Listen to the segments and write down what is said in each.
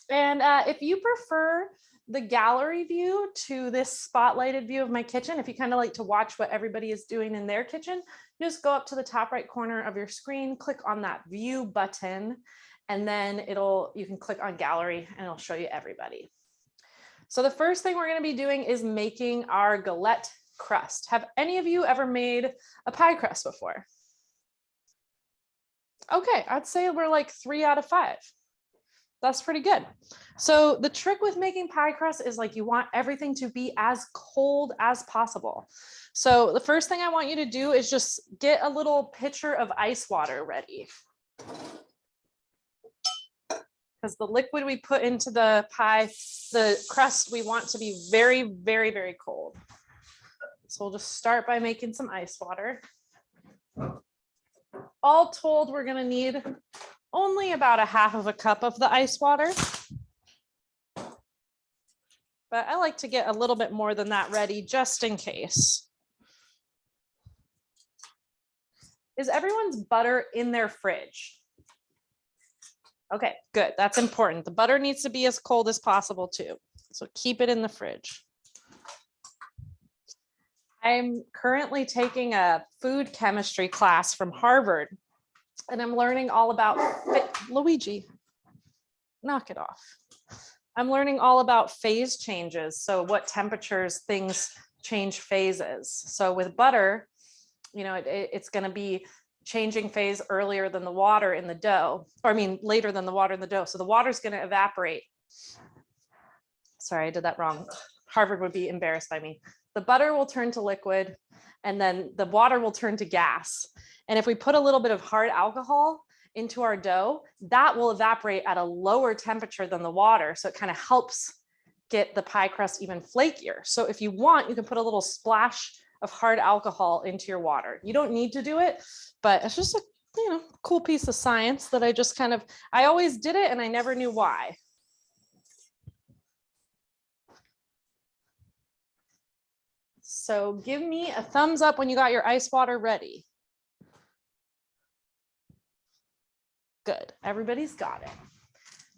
And if you prefer the gallery view to this spotlighted view of my kitchen, if you kind of like to watch what everybody is doing in their kitchen, just go up to the top right corner of your screen, click on that view button, and then you can click on gallery and it'll show you everybody. So the first thing we're going to be doing is making our galette crust. Have any of you ever made a pie crust before? Okay, I'd say we're like 3 out of 5. That's pretty good. So the trick with making pie crust is like you want everything to be as cold as possible. So the first thing I want you to do is just get a little pitcher of ice water ready. Because the liquid we put into the pie, the crust, we want to be very, very, very cold. So we'll just start by making some ice water. All told, we're going to need only about 1/2 cup of the ice water. But I like to get a little bit more than that ready just in case. Is everyone's butter in their fridge? Okay, good. That's important. The butter needs to be as cold as possible too. So keep it in the fridge. I'm currently taking a food chemistry class from Harvard, and I'm learning all about, Luigi, knock it off. I'm learning all about phase changes. So what temperatures things change phases. So with butter, you know, it's going to be changing phase earlier than the water in the dough, or I mean, later than the water in the dough. So the water is going to evaporate. Sorry, I did that wrong. Harvard would be embarrassed by me. The butter will turn to liquid and then the water will turn to gas. And if we put a little bit of hard alcohol into our dough, that will evaporate at a lower temperature than the water. So it kind of helps get the pie crust even flakier. So if you want, you can put a little splash of hard alcohol into your water. You don't need to do it, but it's just a cool piece of science that I always did it and I never knew why. So give me a thumbs up when you got your ice water ready. Good, everybody's got it.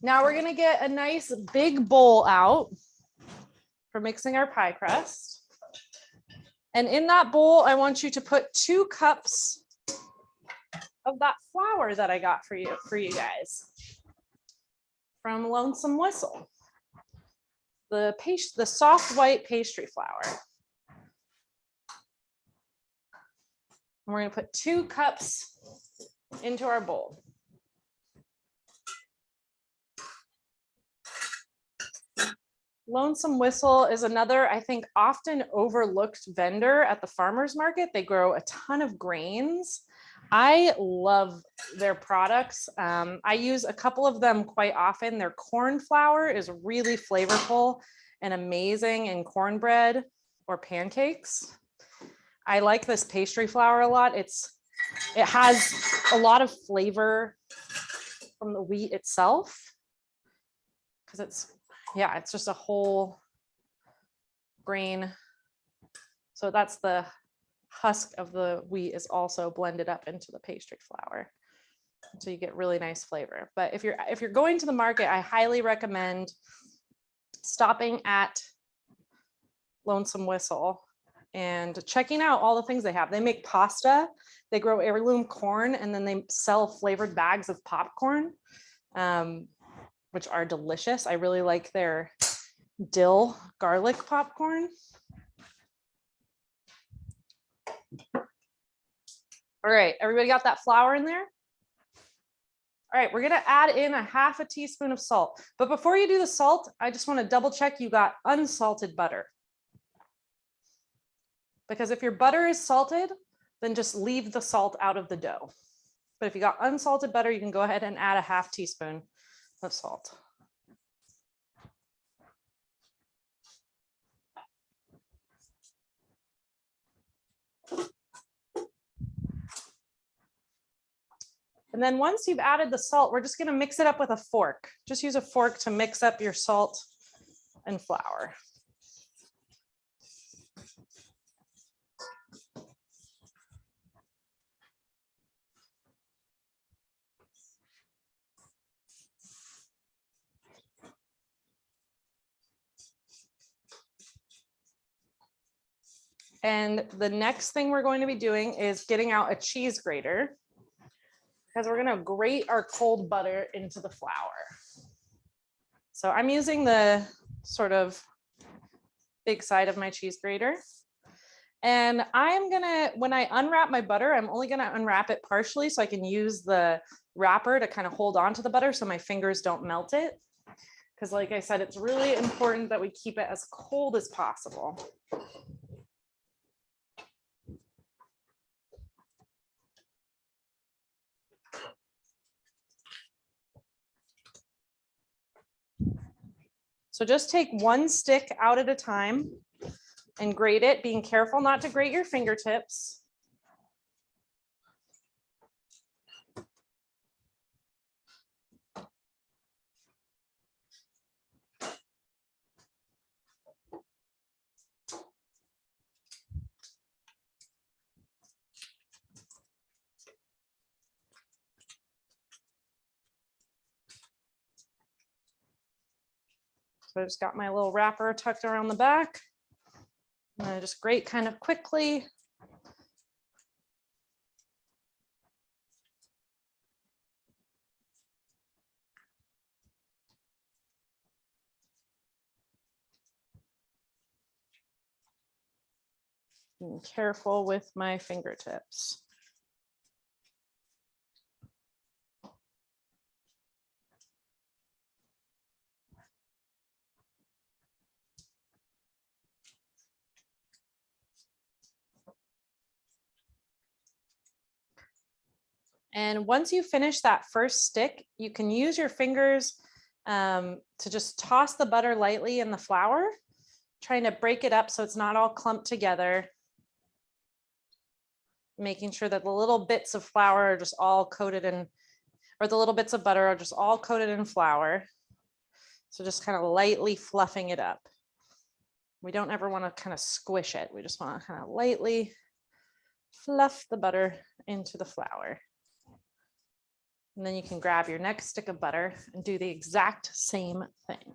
Now we're gonna get a nice big bowl out for mixing our pie crust. And in that bowl, I want you to put 2 cups of that flour that I got for you guys from Lonesome Whistle, the soft white pastry flour. And we're going to put 2 cups into our bowl. Lonesome Whistle is another, I think, often overlooked vendor at the farmers market. They grow a ton of grains. I love their products. I use a couple of them quite often. Their corn flour is really flavorful and amazing in cornbread or pancakes. I like this pastry flour a lot. It has a lot of flavor from the wheat itself because it's just a whole grain. So that's the husk of the wheat is also blended up into the pastry flour. So you get really nice flavor. But if you're going to the market, I highly recommend stopping at Lonesome Whistle and checking out all the things they have. They make pasta, they grow heirloom corn, and then they sell flavored bags of popcorn, which are delicious. I really like their dill garlic popcorn. All right, everybody got that flour in there? All right, we're gonna add in 1/2 teaspoon of salt. But before you do the salt, I just wanna double check you got unsalted butter. Because if your butter is salted, then just leave the salt out of the dough. But if you got unsalted butter, you can go ahead and add 1/2 teaspoon of salt. And then once you've added the salt, we're just going to mix it up with a fork. Just use a fork to mix up your salt and flour. And the next thing we're going to be doing is getting out a cheese grater, because we're going to grate our cold butter into the flour. So I'm using the sort of big side of my cheese grater. And I'm gonna, when I unwrap my butter, I'm only gonna unwrap it partially so I can use the wrapper to kind of hold on to the butter so my fingers don't melt it. Because like I said, it's really important that we keep it as cold as possible. So just take one stick out at a time and grate it, being careful not to grate your fingertips. So I just got my little wrapper tucked around the back. And I just grate kind of quickly. Being careful with my fingertips. And once you finish that first stick, you can use your fingers to just toss the butter lightly in the flour, trying to break it up so it's not all clumped together. Making sure that the little bits of flour are just all coated in, or the little bits of butter are just all coated in flour. So just kind of lightly fluffing it up. We don't ever want to kind of squish it. We just want to kind of lightly fluff the butter into the flour. And then you can grab your next stick of butter and do the exact same thing.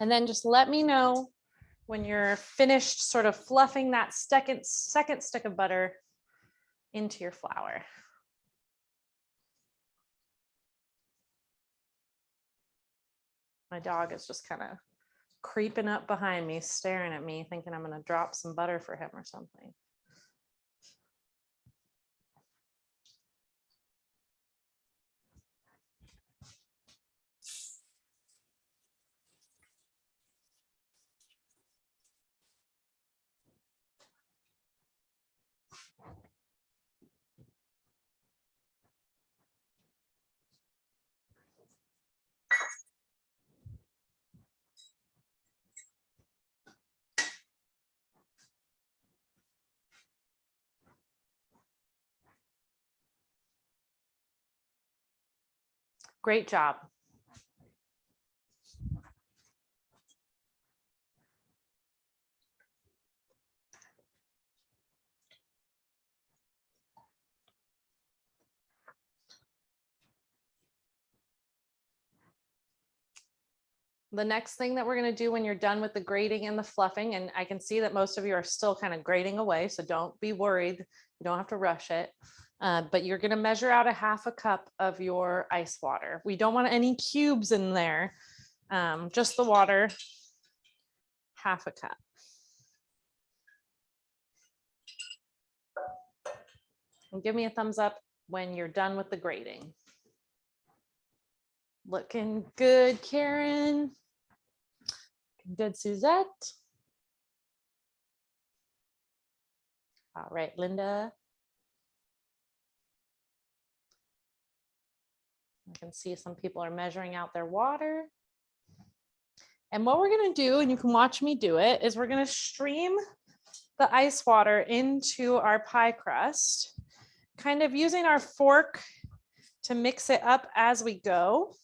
And then just let me know when you're finished sort of fluffing that second stick of butter into your flour. My dog is just kind of creeping up behind me, staring at me, thinking I'm going to drop some butter for him or something. Great job. The next thing that we're going to do when you're done with the grating and the fluffing, and I can see that most of you are still kind of grating away, so don't be worried. You don't have to rush it. But you're going to measure out a half a cup of your ice water. We don't want any cubes in there, just the water, half a cup. And give me a thumbs up when you're done with the grating. Looking good, Karen. Looking good, Suzette. All right, Linda. I can see some people are measuring out their water. And what we're going to do, and you can watch me do it, is we're going to stream the ice water into our pie crust, kind of using our fork to mix it up as we go.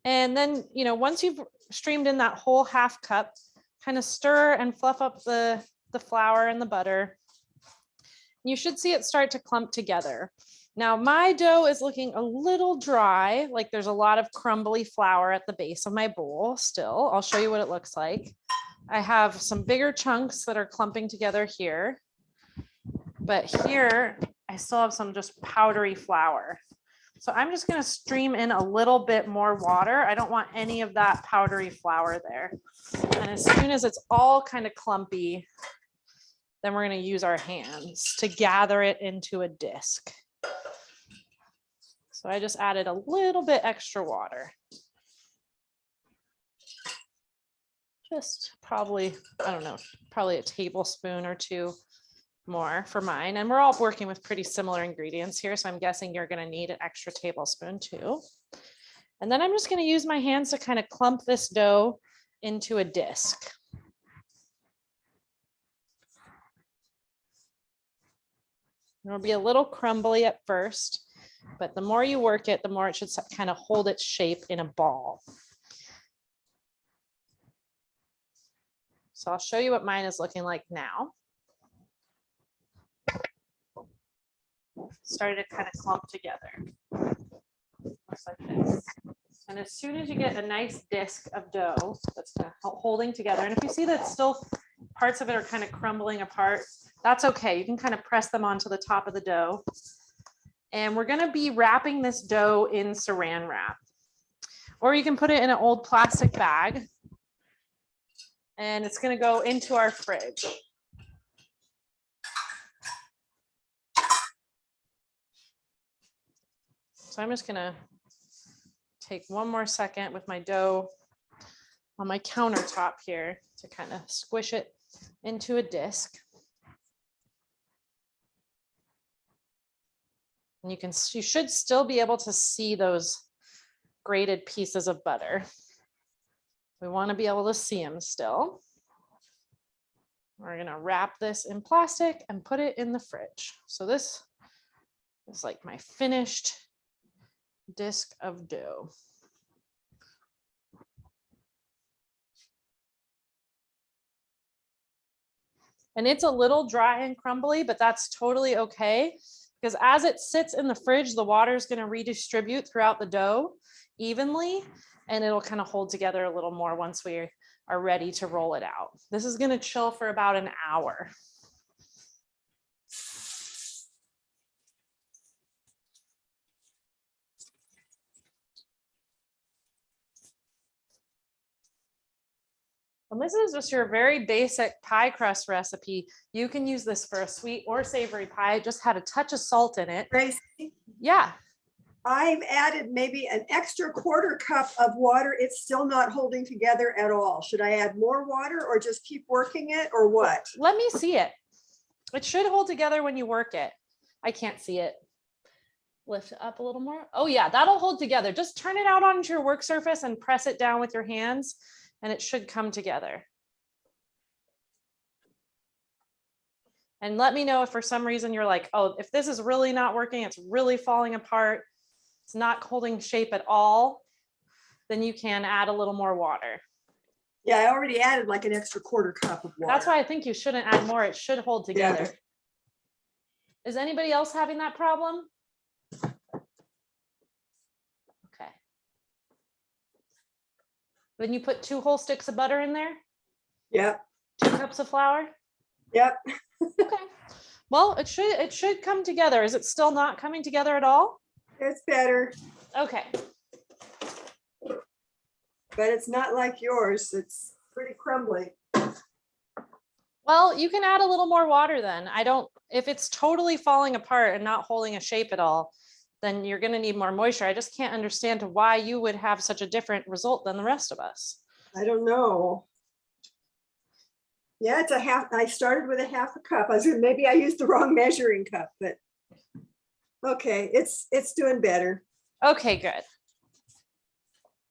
And then, you know, once you've streamed in that whole half cup, kind of stir and fluff up the flour and the butter. You should see it start to clump together. Now my dough is looking a little dry, like there's a lot of crumbly flour at the base of my bowl still. I'll show you what it looks like. I have some bigger chunks that are clumping together here, but here I still have some just powdery flour. So I'm just going to stream in a little bit more water. I don't want any of that powdery flour there. And as soon as it's all kind of clumpy, then we're going to use our hands to gather it into a disc. So I just added a little bit extra water. Just probably, I don't know, probably a tablespoon or two more for mine. And we're all working with pretty similar ingredients here. So I'm guessing you're going to need an extra tablespoon too. And then I'm just going to use my hands to kind of clump this dough into a disc. It'll be a little crumbly at first, but the more you work it, the more it should kind of hold its shape in a ball. So I'll show you what mine is looking like now. Started to kind of clump together. Looks like this. And as soon as you get a nice disc of dough that's kind of holding together, and if you see that still parts of it are kind of crumbling apart, that's okay. You can kind of press them onto the top of the dough. And we're going to be wrapping this dough in saran wrap. Or you can put it in an old plastic bag. And it's going to go into our fridge. So I'm just going to take one more second with my dough on my countertop here to kind of squish it into a disc. And you should still be able to see those grated pieces of butter. We want to be able to see them still. We're going to wrap this in plastic and put it in the fridge. So this is like my finished disc of dough. And it's a little dry and crumbly, but that's totally okay. Because as it sits in the fridge, the water is going to redistribute throughout the dough evenly, and it'll kind of hold together a little more once we are ready to roll it out. This is going to chill for about an hour. And this is just your very basic pie crust recipe. You can use this for a sweet or savory pie. It just had a touch of salt in it. Gracie, Yeah. I've added maybe an extra quarter cup of water. It's still not holding together at all. Should I add more water or just keep working it or what? Let me see it. It should hold together when you work it. I can't see it. Lift it up a little more. Oh yeah, that'll hold together. Just turn it out onto your work surface and press it down with your hands, and it should come together. And let me know if for some reason you're like, oh, if this is really not working, it's really falling apart, it's not holding shape at all, then you can add a little more water. Yeah, I already added like an extra quarter cup of water. That's why I think you shouldn't add more. It should hold together. Yeah. Is anybody else having that problem? Okay. Then you put 2 whole sticks of butter in there? Yep. 2 cups of flour? Yep. Okay. Well, it should come together. Is it still not coming together at all? It's better, Okay. but it's not like yours. It's pretty crumbly. Well, you can add a little more water then. If it's totally falling apart and not holding a shape at all, then you're going to need more moisture. I just can't understand why you would have such a different result than the rest of us. I don't know. Yeah, it's a half. I started with a half a cup. Maybe I used the wrong measuring cup, but okay, it's doing better. Okay, good.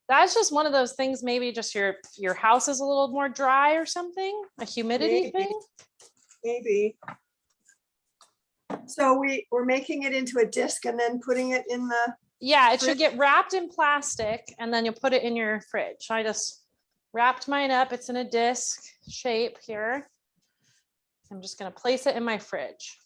That's just one of those things, maybe just your house is a little more dry or something, a humidity thing. Maybe. So we're making it into a disc and then putting it in the. Yeah, it should get wrapped in plastic and then you'll put it in your fridge. I just wrapped mine up. It's in a disc shape here. I'm just going to place it in my fridge.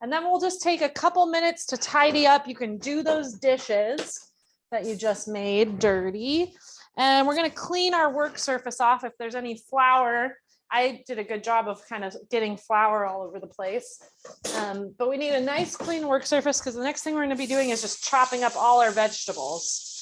And then we'll just take a couple minutes to tidy up. You can do those dishes that you just made dirty. And we're going to clean our work surface off if there's any flour. I did a good job of kind of getting flour all over the place. But we need a nice clean work surface because the next thing we're going to be doing is just chopping up all our vegetables.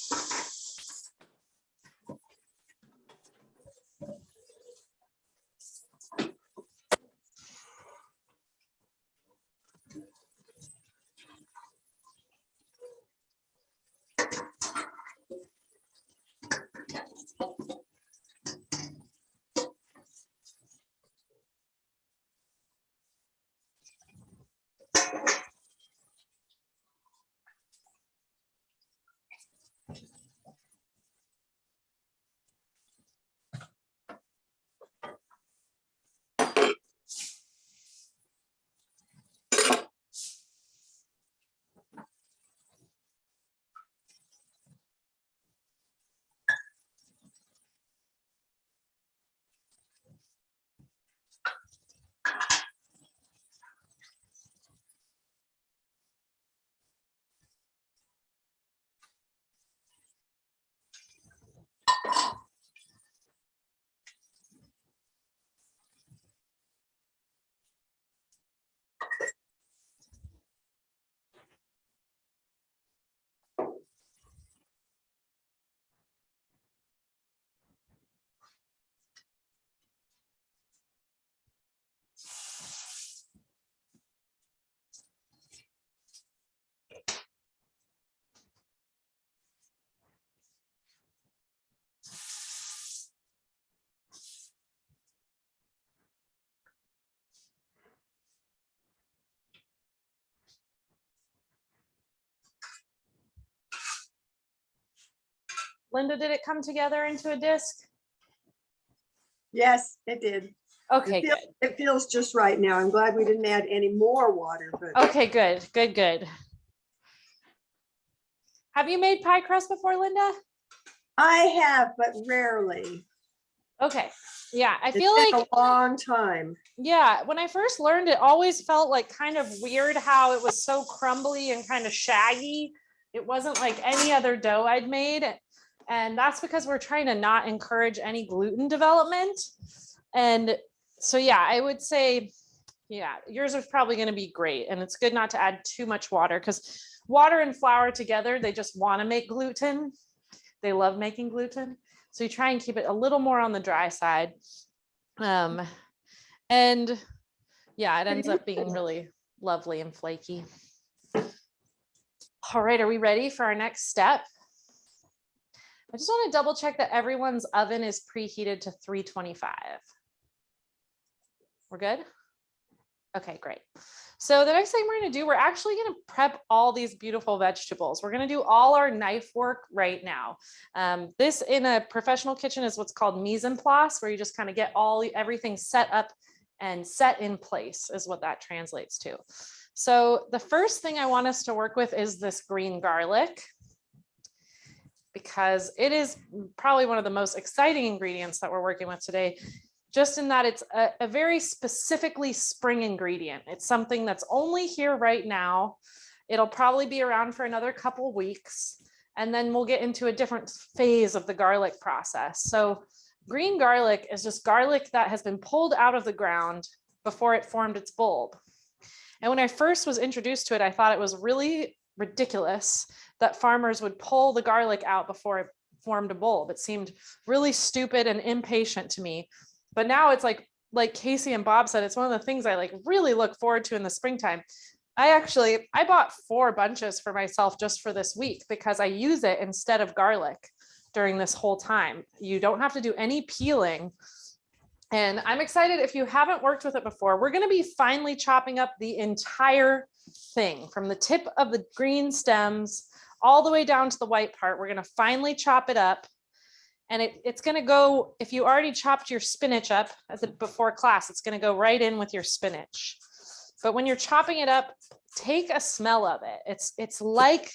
Linda, did it come together into a disc? Yes, it did. Okay, good. It feels just right now. I'm glad we didn't add any more water. But Okay, good, good, good. Have you made pie crust before, Linda? I have, but rarely. Okay. Yeah, I It's feel been like a long time. yeah, when I first learned it always felt like kind of weird how it was so crumbly and kind of shaggy. It wasn't like any other dough I'd made. And that's because we're trying to not encourage any gluten development. And so, yeah, I would say, yeah, yours is probably going to be great. And it's good not to add too much water because water and flour together, they just want to make gluten. They love making gluten. So you try and keep it a little more on the dry side. And yeah, it ends up being really lovely and flaky. All right, are we ready for our next step? I just want to double check that everyone's oven is preheated to 325. We're good? Okay, great. So the next thing we're going to do, we're actually going to prep all these beautiful vegetables. We're going to do all our knife work right now. This in a professional kitchen is what's called mise en place, where you just kind of get everything set up and set in place is what that translates to. So the first thing I want us to work with is this green garlic, because it is probably one of the most exciting ingredients that we're working with today, just in that it's a very specifically spring ingredient. It's something that's only here right now. It'll probably be around for another couple weeks, and then we'll get into a different phase of the garlic process. So green garlic is just garlic that has been pulled out of the ground before it formed its bulb. And when I first was introduced to it, I thought it was really ridiculous that farmers would pull the garlic out before it formed a bulb. It seemed really stupid and impatient to me. But now it's like like Casey and Bob said, it's one of the things I like really look forward to in the springtime. I bought 4 bunches for myself just for this week because I use it instead of garlic during this whole time. You don't have to do any peeling. And I'm excited. If you haven't worked with it before, we're going to be finely chopping up the entire thing from the tip of the green stems all the way down to the white part. We're going to finely chop it up. And it's going to go, if you already chopped your spinach up before class, it's going to go right in with your spinach. But when you're chopping it up, take a smell of it. It's like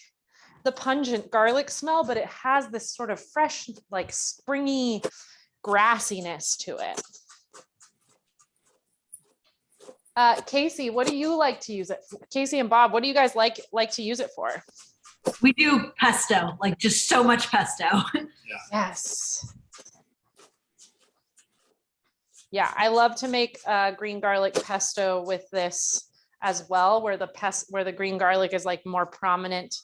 the pungent garlic smell, but it has this sort of fresh, like springy grassiness to it. Casey, what do you like to use it for? Casey and Bob, what do you guys like to use it for? We do pesto, like just so much pesto. Yes. Yeah, I love to make green garlic pesto with this as well, where the green garlic is like more prominent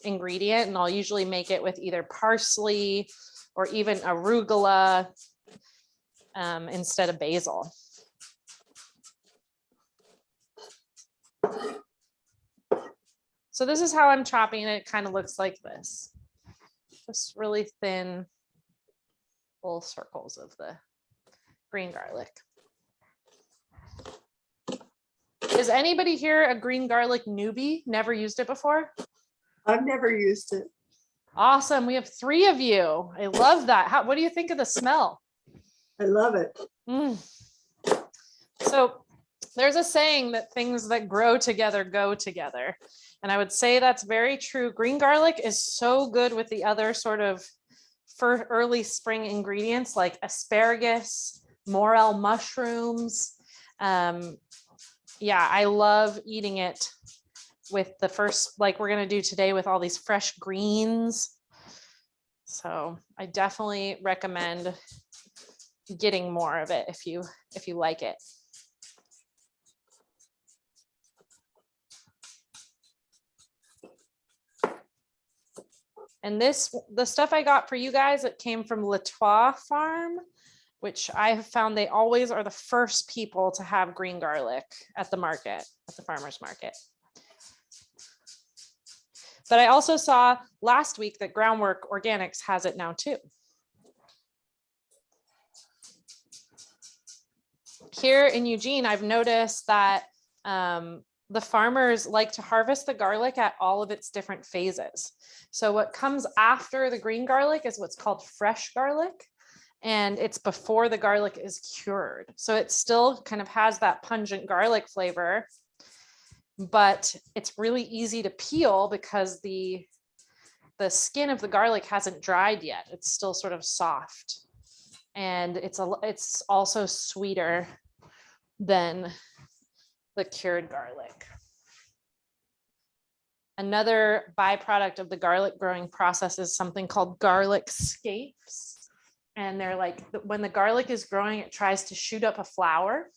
ingredient, and I'll usually make it with either parsley or even arugula instead of basil. So this is how I'm chopping it. It kind of looks like this. Just really thin little circles of the green garlic. Is anybody here a green garlic newbie? Never used it before? I've never used it. Awesome. We have 3 of you. I love that. What do you think of the smell? I love it. So there's a saying that things that grow together go together. And I would say that's very true. Green garlic is so good with the other sort of for early spring ingredients like asparagus, morel mushrooms. Yeah, I love eating it with the first, like we're going to do today with all these fresh greens. So I definitely recommend getting more of it if you like it. And the stuff I got for you guys, it came from Latois Farm, which I have found they always are the first people to have green garlic at the market, at the farmer's market. But I also saw last week that Groundwork Organics has it now too. Here in Eugene, I've noticed that the farmers like to harvest the garlic at all of its different phases. So what comes after the green garlic is what's called fresh garlic. And it's before the garlic is cured. So it still kind of has that pungent garlic flavor, but it's really easy to peel because the skin of the garlic hasn't dried yet. It's still sort of soft. And it's also sweeter than the cured garlic. Another byproduct of the garlic growing process is something called garlic scapes. And they're like, when the garlic is growing, it tries to shoot up a flower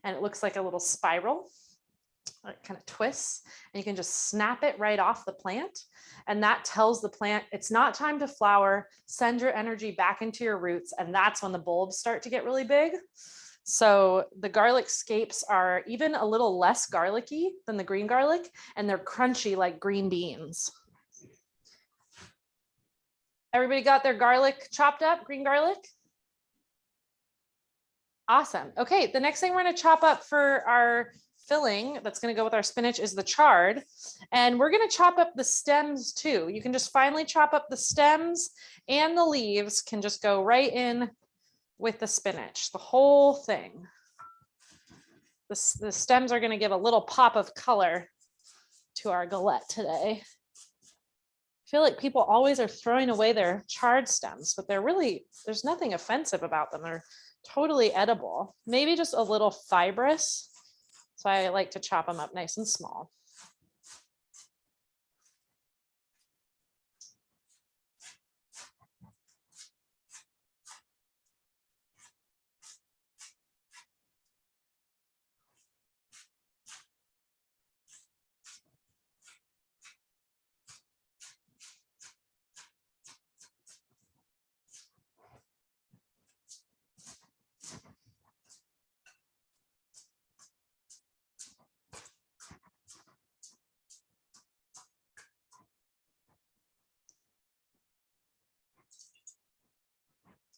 and it looks like a little spiral. It kind of twists and you can just snap it right off the plant. And that tells the plant it's not time to flower, send your energy back into your roots. And that's when the bulbs start to get really big. So the garlic scapes are even a little less garlicky than the green garlic, and they're crunchy like green beans. Everybody got their garlic chopped up, green garlic? Awesome. Okay, the next thing we're going to chop up for our filling that's going to go with our spinach is the chard. And we're going to chop up the stems too. You can just finely chop up the stems, and the leaves can just go right in with the spinach, the whole thing. The stems are going to give a little pop of color to our galette today. I feel like people always are throwing away their chard stems, but there's nothing offensive about them. They're totally edible, maybe just a little fibrous. So I like to chop them up nice and small.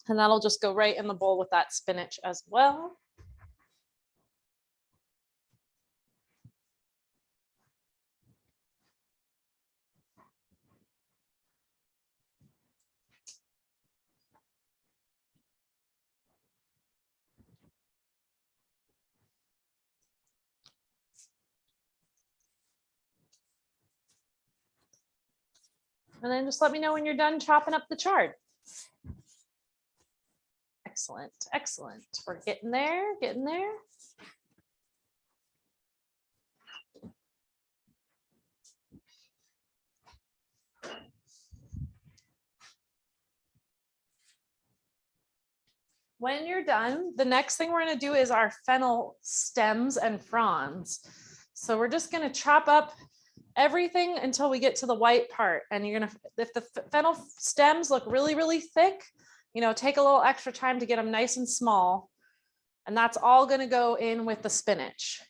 And that'll just go right in the bowl with that spinach as well. And then just let me know when you're done chopping up the chard. Excellent, excellent. We're getting there, getting there. When you're done, the next thing we're going to do is our fennel stems and fronds. So we're just going to chop up everything until we get to the white part. And you're going to, if the fennel stems look really, really thick, you know, take a little extra time to get them nice and small. And that's all going to go in with the spinach.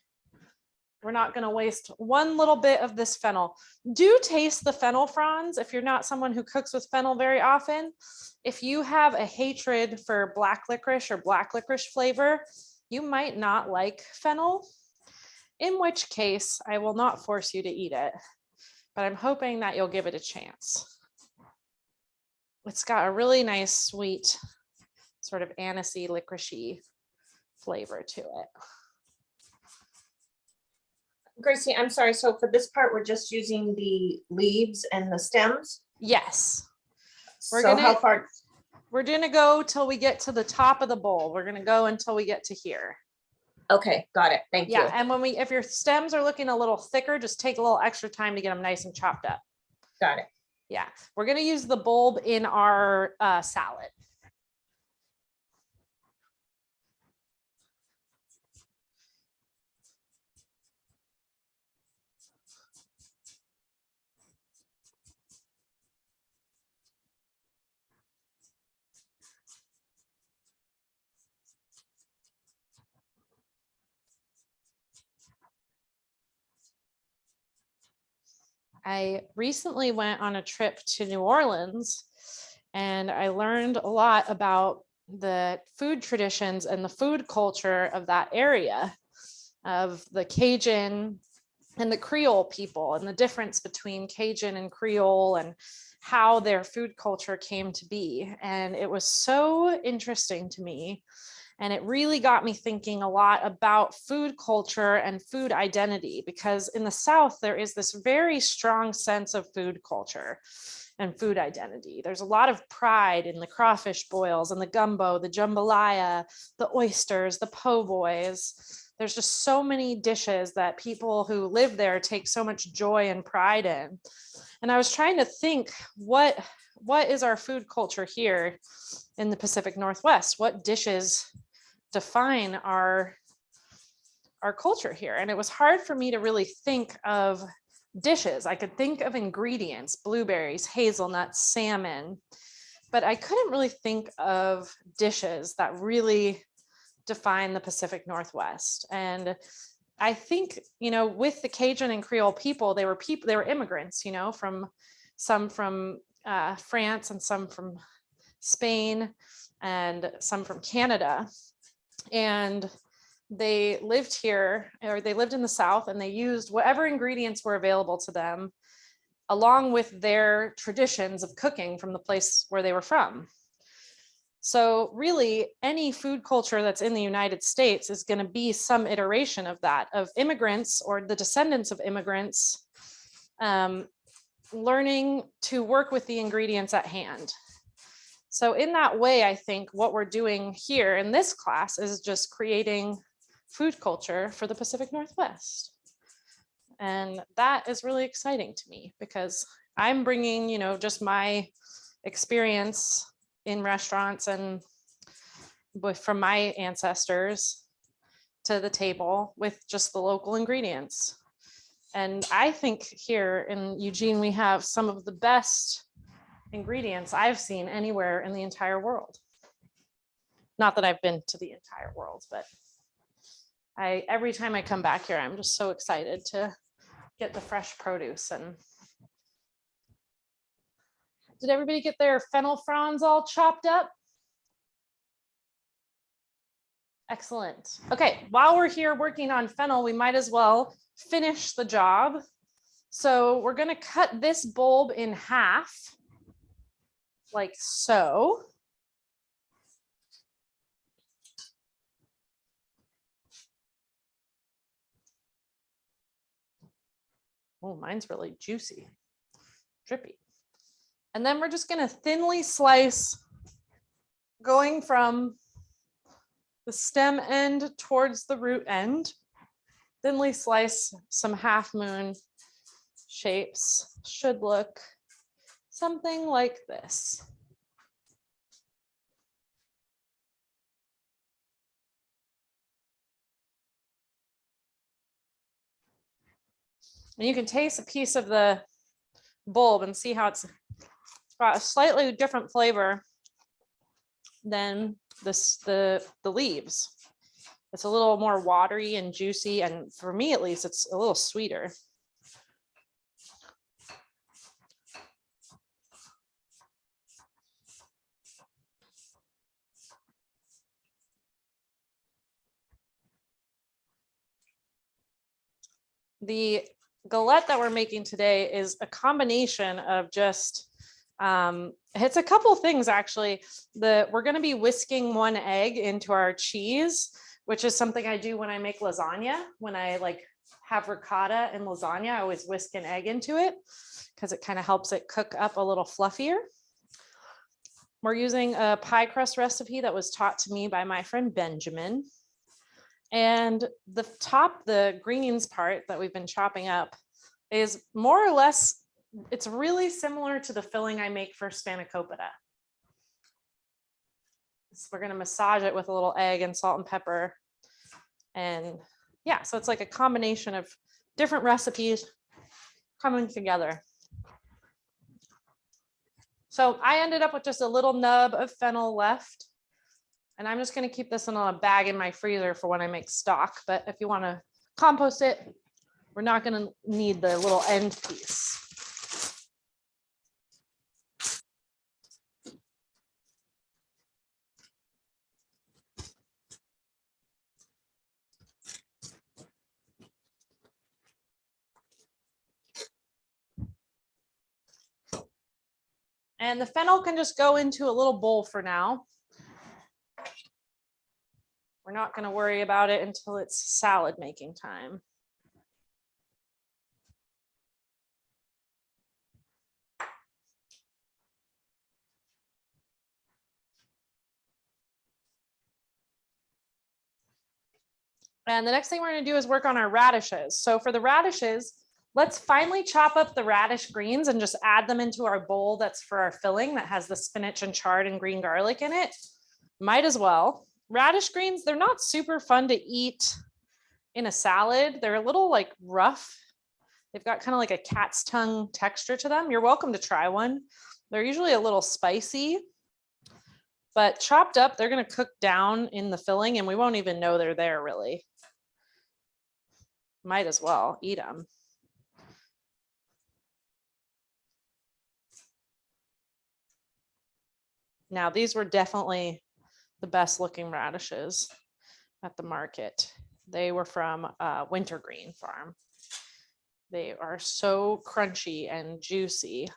We're not going to waste one little bit of this fennel. Do taste the fennel fronds if you're not someone who cooks with fennel very often. If you have a hatred for black licorice or black licorice flavor, you might not like fennel, in which case I will not force you to eat it, but I'm hoping that you'll give it a chance. It's got a really nice, sweet, sort of anisey, licoricey flavor to it. Gracie, I'm sorry. So for this part, we're just using the leaves and the stems. Yes. How far? We're gonna go till we get to the top of the bowl. We're gonna go until we get to here. Okay, got it. Thank you. Yeah, and if your stems are looking a little thicker, just take a little extra time to get them nice and chopped up. Got it. Yeah, we're gonna use the bulb in our salad. I recently went on a trip to New Orleans and I learned a lot about the food traditions and the food culture of that area, of the Cajun and the Creole people, and the difference between Cajun and Creole and how their food culture came to be. And it was so interesting to me. And it really got me thinking a lot about food culture and food identity, because in the South, there is this very strong sense of food culture and food identity. There's a lot of pride in the crawfish boils and the gumbo, the jambalaya, the oysters, the po' boys. There's just so many dishes that people who live there take so much joy and pride in. And I was trying to think, what is our food culture here in the Pacific Northwest? What dishes define our culture here? And it was hard for me to really think of dishes. I could think of ingredients, blueberries, hazelnuts, salmon, but I couldn't really think of dishes that really define the Pacific Northwest. And I think, you know, with the Cajun and Creole people, they were immigrants, you know, some from France and some from Spain and some from Canada. And they lived here, or they lived in the South, and they used whatever ingredients were available to them, along with their traditions of cooking from the place where they were from. So really, any food culture that's in the United States is going to be some iteration of that, of immigrants or the descendants of immigrants learning to work with the ingredients at hand. So in that way, I think what we're doing here in this class is just creating food culture for the Pacific Northwest. And that is really exciting to me, because I'm bringing, you know, just my experience in restaurants and from my ancestors to the table with just the local ingredients. And I think here in Eugene, we have some of the best ingredients I've seen anywhere in the entire world. Not that I've been to the entire world, but every time I come back here, I'm just so excited to get the fresh produce. And did everybody get their fennel fronds all chopped up? Excellent. Okay, while we're here working on fennel, we might as well finish the job. So we're going to cut this bulb in half, like so. Oh, mine's really juicy, drippy. And then we're just going to thinly slice, going from the stem end towards the root end. Thinly slice some half moon shapes. Should look something like this. And you can taste a piece of the bulb and see how it's got a slightly different flavor than the leaves. It's a little more watery and juicy, and for me at least, it's a little sweeter. The galette that we're making today is a combination of just it's a couple things actually. We're going to be whisking one egg into our cheese, which is something I do when I make lasagna. When I like have ricotta and lasagna, I always whisk an egg into it because it kind of helps it cook up a little fluffier. We're using a pie crust recipe that was taught to me by my friend Benjamin. And the greens part that we've been chopping up is more or less, it's really similar to the filling I make for spanakopita. So we're going to massage it with a little egg and salt and pepper. And yeah, so it's like a combination of different recipes coming together. So I ended up with just a little nub of fennel left. And I'm just going to keep this in a bag in my freezer for when I make stock. But if you want to compost it, we're not going to need the little end piece. And the fennel can just go into a little bowl for now. We're not going to worry about it until it's salad making time. And the next thing we're going to do is work on our radishes. So for the radishes, let's finally chop up the radish greens and just add them into our bowl that's for our filling that has the spinach and chard and green garlic in it. Might as well. Radish greens, they're not super fun to eat in a salad. They're a little like rough. They've got kind of like a cat's tongue texture to them. You're welcome to try one. They're usually a little spicy, but chopped up, they're going to cook down in the filling and we won't even know they're there really. Might as well eat them. Now, these were definitely the best looking radishes at the market. They were from Wintergreen Farm. They are so crunchy and juicy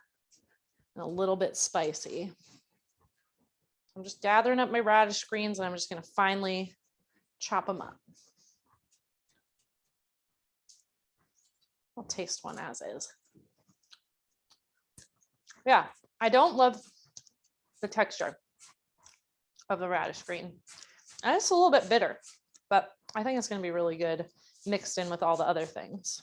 and a little bit spicy. I'm just gathering up my radish greens and I'm just going to finally chop them up. I'll taste one as is. Yeah, I don't love the texture of the radish green. And it's a little bit bitter, but I think it's going to be really good mixed in with all the other things.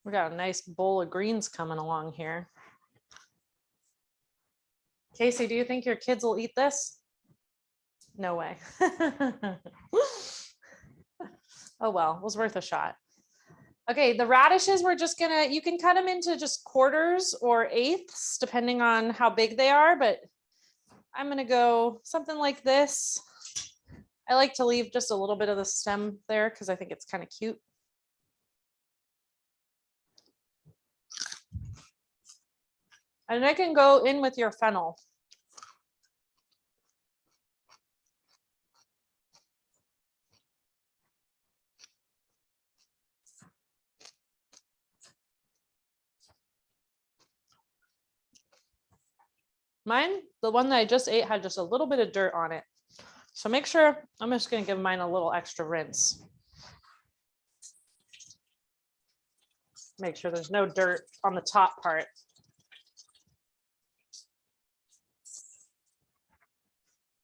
We got a nice bowl of greens coming along here. Casey, do you think your kids will eat this? No way. Oh, well, it was worth a shot. Okay, the radishes, we're just gonna, you can cut them into just quarters or eighths, depending on how big they are, but I'm gonna go something like this. I like to leave just a little bit of the stem there because I think it's kind of cute. And I can go in with your fennel. Mine, the one that I just ate, had just a little bit of dirt on it. So make sure, I'm just going to give mine a little extra rinse. Make sure there's no dirt on the top part.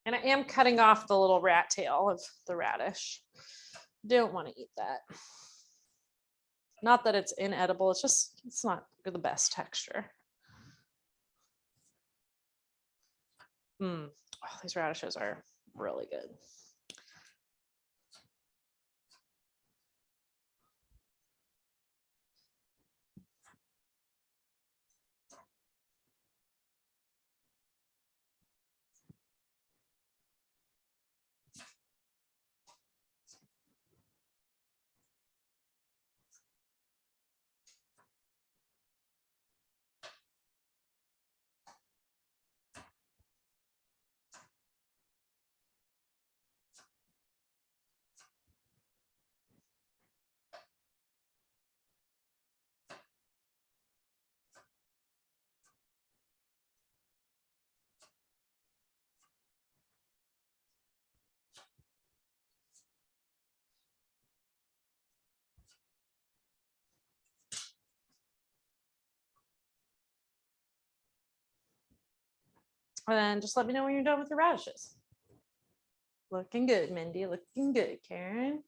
And I am cutting off the little rat tail of the radish. Don't want to eat that. Not that it's inedible, it's just, it's not the best texture. Oh, these radishes are really good. And then just let me know when you're done with your radishes. Looking good, Mindy, looking good, Karen.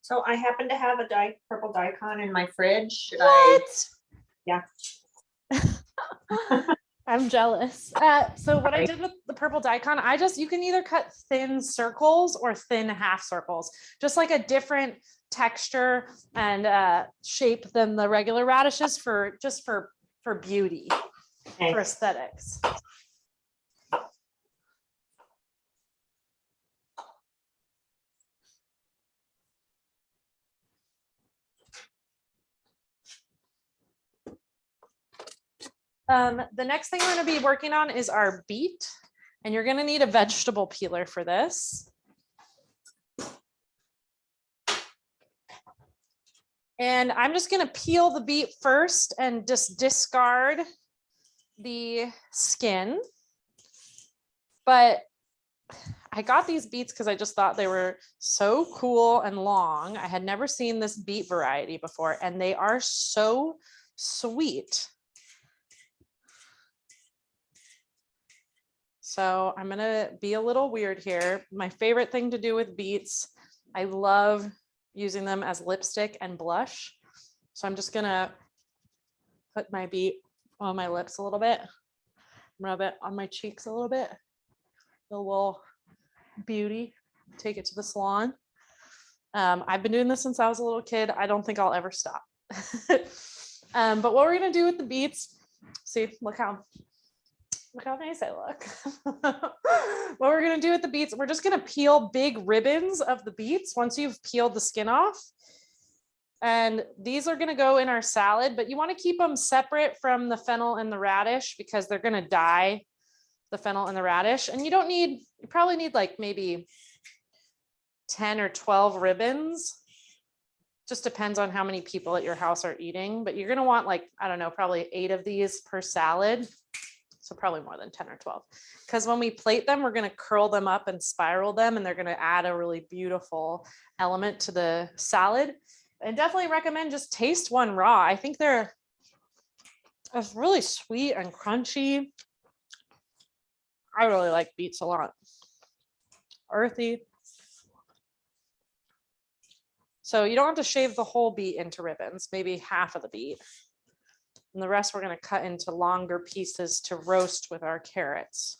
So I happen to have a purple daikon in my fridge. Should I? Yeah. I'm jealous. So what I did with the purple daikon, you can either cut thin circles or thin half circles, just like a different texture and shape than the regular radishes for beauty, Okay. for aesthetics. The next thing we're going to be working on is our beet, and you're going to need a vegetable peeler for this. And I'm just going to peel the beet first and just discard the skin. But I got these beets because I just thought they were so cool and long. I had never seen this beet variety before, and they are so sweet. So I'm gonna be a little weird here. My favorite thing to do with beets, I love using them as lipstick and blush. So I'm just gonna put my beet on my lips a little bit, rub it on my cheeks a little bit, a little beauty, take it to the salon. I've been doing this since I was a little kid. I don't think I'll ever stop. But what we're gonna do with the beets, see, look how nice I look. What we're gonna do with the beets, we're just gonna peel big ribbons of the beets once you've peeled the skin off. And these are gonna go in our salad, but you wanna keep them separate from the fennel and the radish because they're gonna dye the fennel and the radish. And you probably need like maybe 10 or 12 ribbons. Just depends on how many people at your house are eating, but you're gonna want like, I don't know, probably 8 of these per salad. So probably more than 10 or 12, because when we plate them, we're going to curl them up and spiral them, and they're going to add a really beautiful element to the salad. And definitely recommend just taste one raw. I think they're really sweet and crunchy. I really like beets a lot. Earthy. So you don't have to shave the whole beet into ribbons, maybe half of the beet. And the rest we're going to cut into longer pieces to roast with our carrots.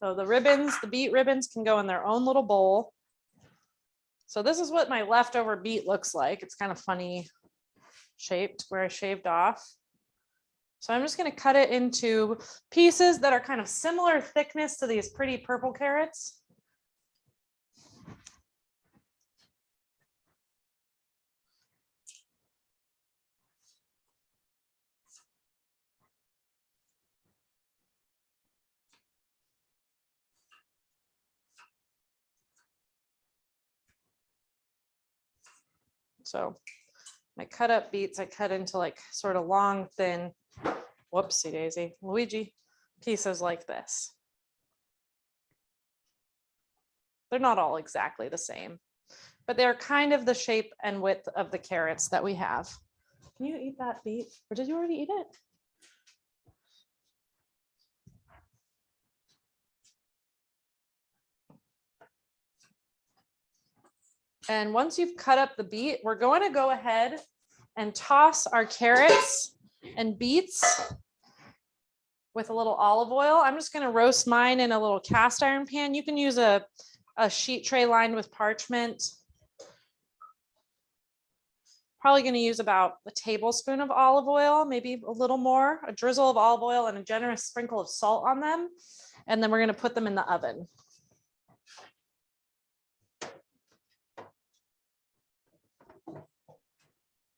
So the ribbons, the beet ribbons can go in their own little bowl. So this is what my leftover beet looks like. It's kind of funny shaped where I shaved off. So I'm just going to cut it into pieces that are kind of similar thickness to these pretty purple carrots. So my cut up beets, I cut into like sort of long, thin, whoopsie daisy, Luigi pieces like this. They're not all exactly the same, but they're kind of the shape and width of the carrots that we have. Can you eat that beet, or did you already eat it? And once you've cut up the beet, we're going to go ahead and toss our carrots and beets with a little olive oil. I'm just going to roast mine in a little cast iron pan. You can use a sheet tray lined with parchment. Probably going to use about a tablespoon of olive oil, maybe a little more, a drizzle of olive oil and a generous sprinkle of salt on them. And then we're going to put them in the oven.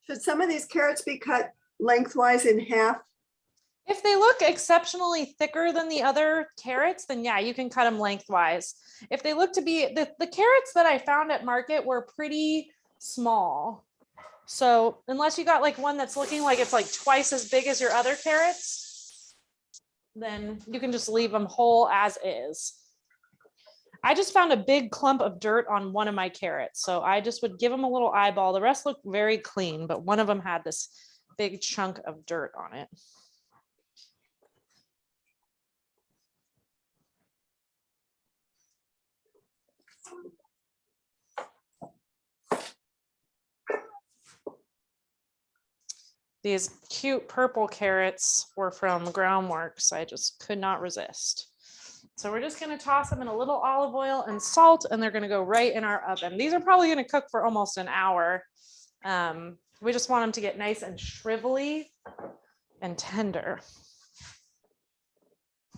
Should some of these carrots be cut lengthwise in half? If they look exceptionally thicker than the other carrots, then yeah, you can cut them lengthwise. If they look to be, the carrots that I found at market were pretty small. So unless you got like one that's looking like it's like twice as big as your other carrots, then you can just leave them whole as is. I just found a big clump of dirt on one of my carrots. So I just would give them a little eyeball. The rest look very clean, but one of them had this big chunk of dirt on it. These cute purple carrots were from Groundworks. I just could not resist. So we're just going to toss them in a little olive oil and salt, and they're going to go right in our oven. These are probably going to cook for almost an hour. We just want them to get nice and shrivelly and tender,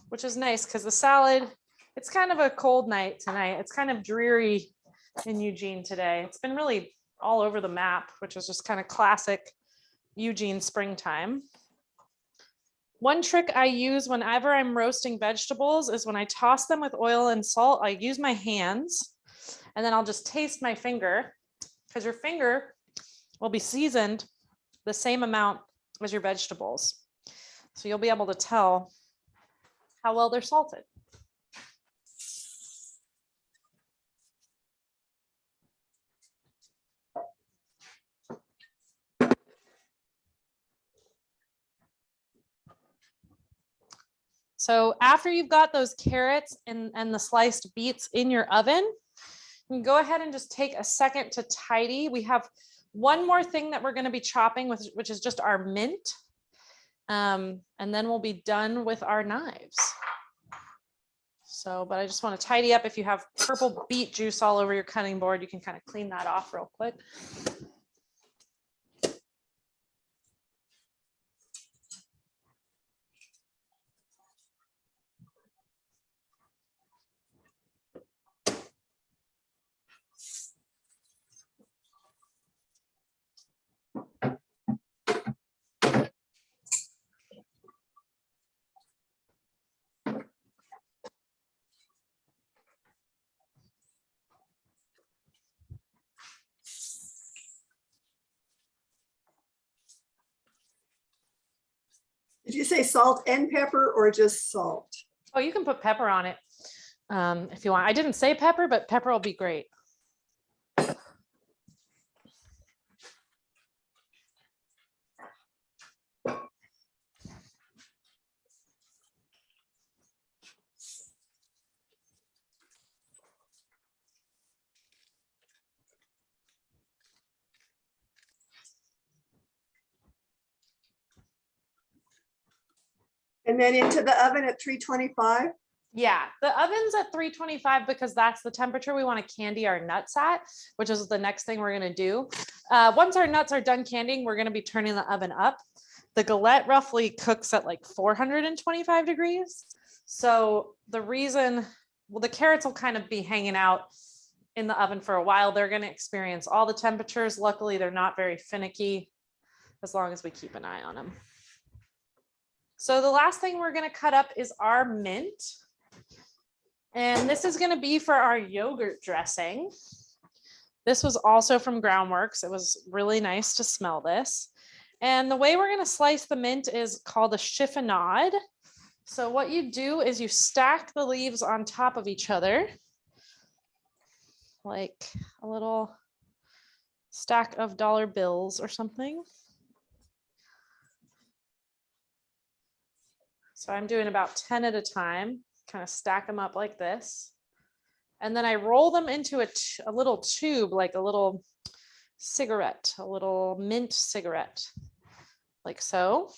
which is nice because the salad, it's kind of a cold night tonight. It's kind of dreary in Eugene today. It's been really all over the map, which is just kind of classic Eugene springtime. One trick I use whenever I'm roasting vegetables is when I toss them with oil and salt, I use my hands and then I'll just taste my finger, because your finger will be seasoned the same amount as your vegetables. So you'll be able to tell how well they're salted. So after you've got those carrots and the sliced beets in your oven, you can go ahead and just take a second to tidy. We have one more thing that we're going to be chopping with, which is just our mint. And then we'll be done with our knives. So, but I just want to tidy up. If you have purple beet juice all over your cutting board, you can kind of clean that off real quick. Did you say salt and pepper or just salt? Oh, you can put pepper on it if you want. I didn't say pepper, but pepper will be great. And then into the oven at 325? Yeah, the oven's at 325 because that's the temperature we want to candy our nuts at, which is the next thing we're going to do. Once our nuts are done candying, we're going to be turning the oven up. The galette roughly cooks at like 425 degrees. So the reason, well, the carrots will kind of be hanging out in the oven for a while. They're going to experience all the temperatures. Luckily, they're not very finicky as long as we keep an eye on them. So the last thing we're going to cut up is our mint. And this is going to be for our yogurt dressing. This was also from Groundworks. It was really nice to smell this. And the way we're going to slice the mint is called a chiffonade. So what you do is you stack the leaves on top of each other, like a little stack of dollar bills or something. So I'm doing about 10 at a time. Kind of stack them up like this. And then I roll them into a little tube, like a little cigarette, a little mint cigarette, like so.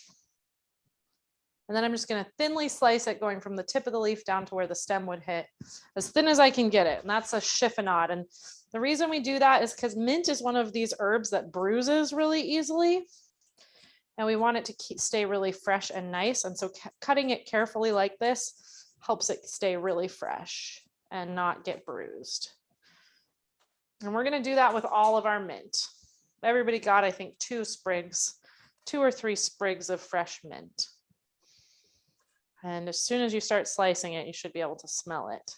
And then I'm just going to thinly slice it, going from the tip of the leaf down to where the stem would hit, as thin as I can get it. And that's a chiffonade. And the reason we do that is because mint is one of these herbs that bruises really easily. And we want it to stay really fresh and nice. And so cutting it carefully like this helps it stay really fresh and not get bruised. And we're going to do that with all of our mint. Everybody got, I think, 2 or 3 sprigs of fresh mint. And as soon as you start slicing it, you should be able to smell it.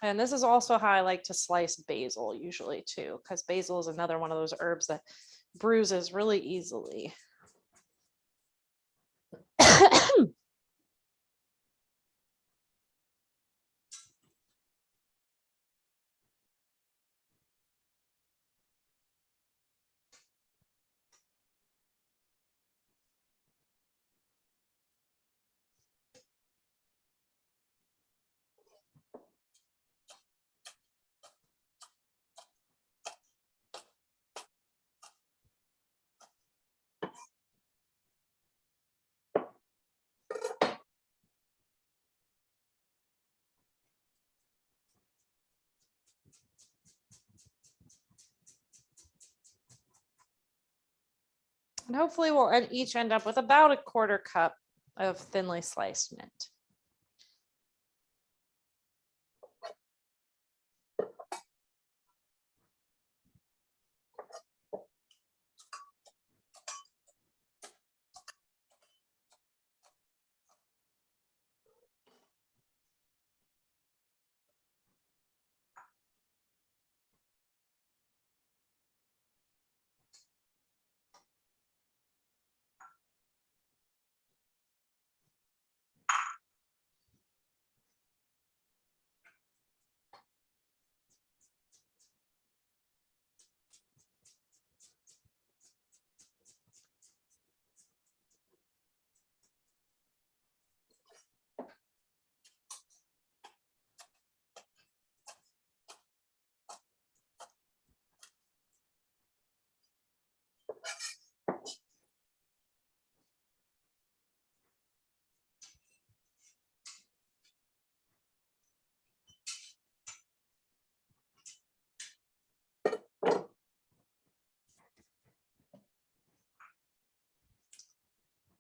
And this is also how I like to slice basil usually too, because basil is another one of those herbs that bruises really easily. And hopefully we'll each end up with about a 1/4 cup of thinly sliced mint.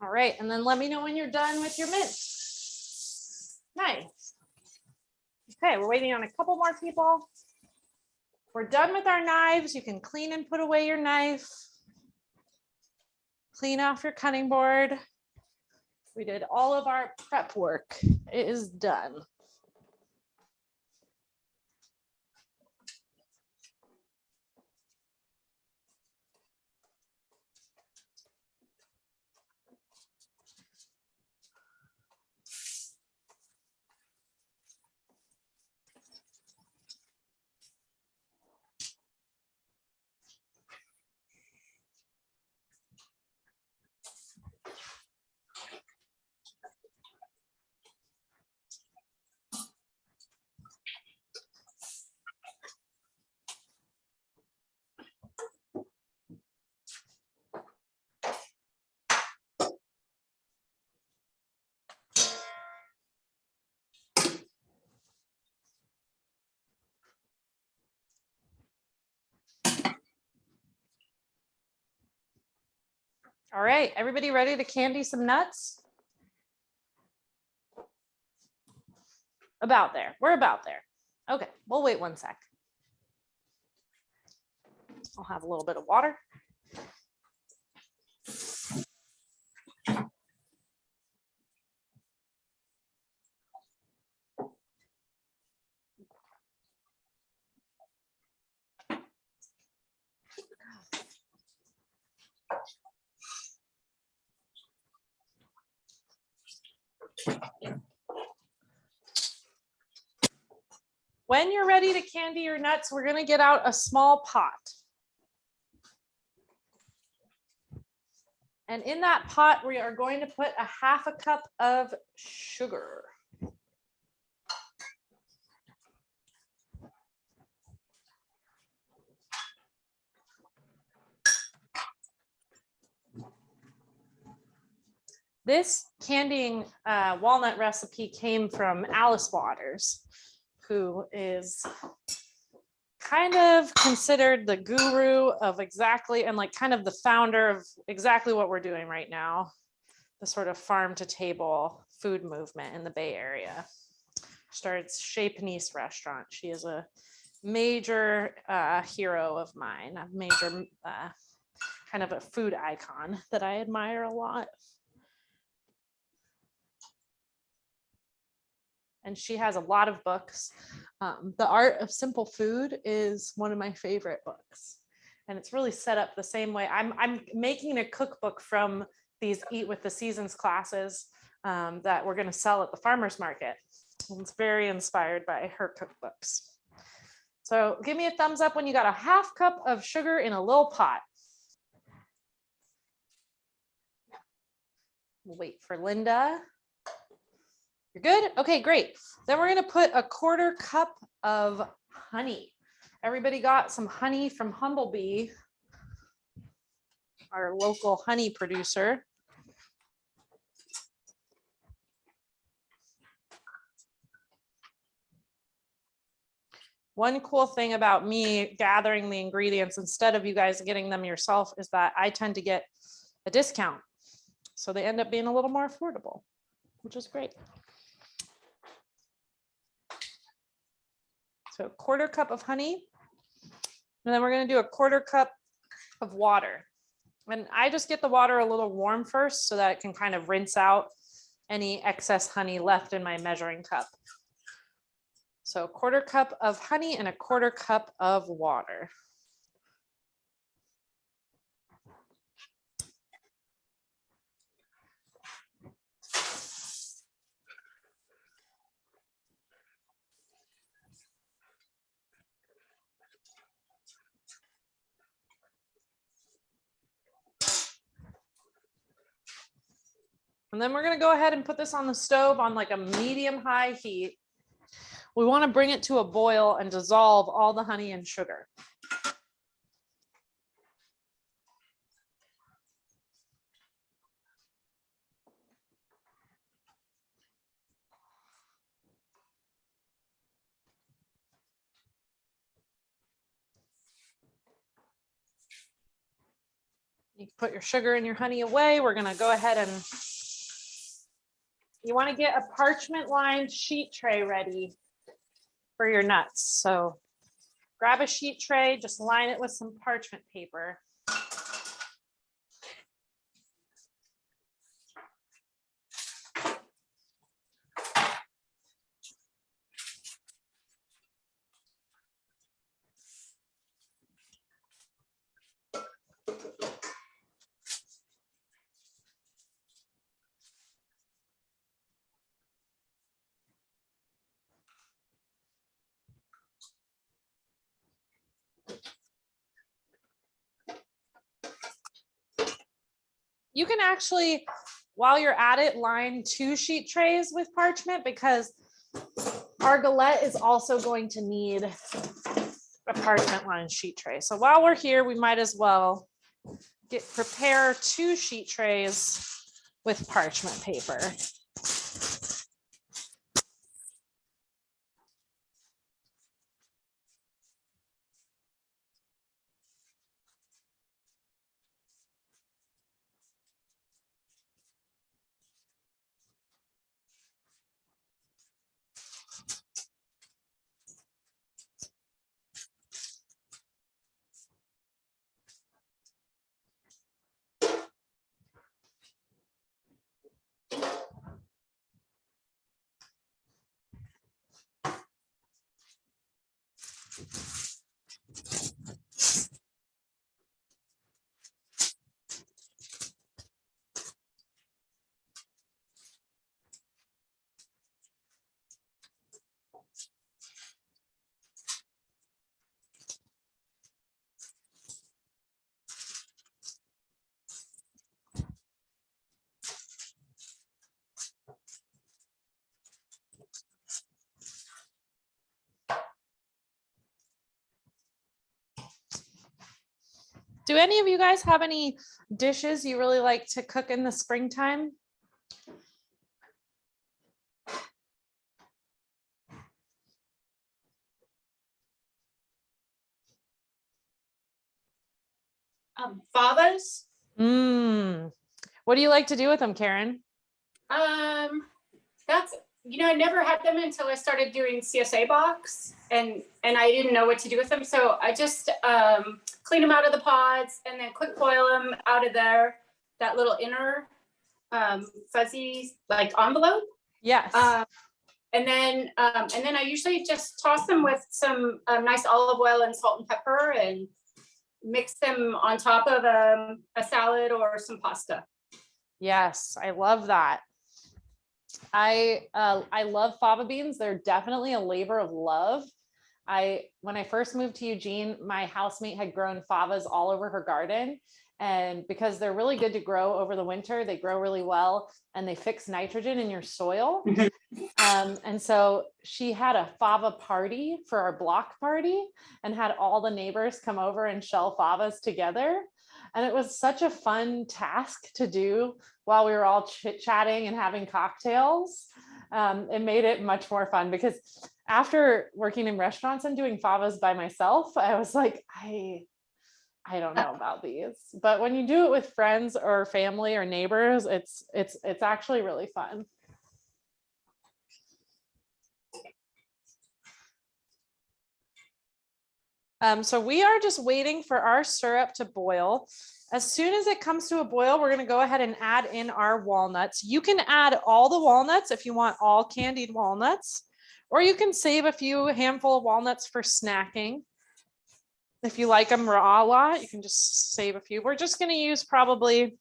All right, and then let me know when you're done with your mint. Nice. Okay, we're waiting on a couple more people. We're done with our knives. You can clean and put away your knife. Clean off your cutting board. We did all of our prep work. It is done. All right, everybody ready to candy some nuts? About there. We're about there. Okay, we'll wait 1 sec. I'll have a little bit of water. When you're ready to candy your nuts, we're going to get out a small pot. And in that pot, we are going to put a 1/2 cup of sugar. This candying walnut recipe came from Alice Waters, who is kind of considered the guru of exactly, and like kind of the founder of exactly what we're doing right now, the sort of farm to table food movement in the Bay Area. Started Chez Panisse restaurant. She is a major hero of mine, a major kind of a food icon that I admire a lot. And she has a lot of books. The Art of Simple Food is one of my favorite books. And it's really set up the same way. I'm making a cookbook from these Eat with the Seasons classes that we're going to sell at the farmer's market. And it's very inspired by her cookbooks. So give me a thumbs up when you got a 1/2 cup of sugar in a little pot. We'll wait for Linda. You're good? Okay, great. Then we're going to put a 1/4 cup of honey. Everybody got some honey from Humblebee, our local honey producer. One cool thing about me gathering the ingredients instead of you guys getting them yourself is that I tend to get a discount. So they end up being a little more affordable, which is great. So 1/4 cup of honey. And then we're going to do a 1/4 cup of water. And I just get the water a little warm first so that it can kind of rinse out any excess honey left in my measuring cup. So 1/4 cup of honey and a 1/4 cup of water. And then we're going to go ahead and put this on the stove on like a medium-high heat. We want to bring it to a boil and dissolve all the honey and sugar. You can put your sugar and your honey away. We're going to go ahead and you want to get a parchment lined sheet tray ready for your nuts. So grab a sheet tray, just line it with some parchment paper. You can actually, while you're at it, line 2 sheet trays with parchment because our galette is also going to need a parchment lined sheet tray. So while we're here, we might as well prepare 2 sheet trays with parchment paper. Do any of you guys have any dishes you really like to cook in the springtime? Favas. What do you like to do with them, Karen? That's, I never had them until I started doing CSA box, and I didn't know what to do with them. So I just clean them out of the pods and then quick boil them out of there, that little inner fuzzy like envelope. Yes. And then I usually just toss them with some nice olive oil and salt and pepper and mix them on top of a salad or some pasta. Yes, I love that. I love fava beans. They're definitely a labor of love. When I first moved to Eugene, my housemate had grown favas all over her garden. And because they're really good to grow over the winter, they grow really well and they fix nitrogen in your soil. And so she had a fava party for our block party and had all the neighbors come over and shell favas together. And it was such a fun task to do while we were all chit-chatting and having cocktails. It made it much more fun because after working in restaurants and doing favas by myself, I was like, I don't know about these. But when you do it with friends or family or neighbors, it's actually really fun. So we are just waiting for our syrup to boil. As soon as it comes to a boil, we're going to go ahead and add in our walnuts. You can add all the walnuts if you want all candied walnuts, or you can save a few handful of walnuts for snacking. If you like them raw a lot, you can just save a few. We're just going to use probably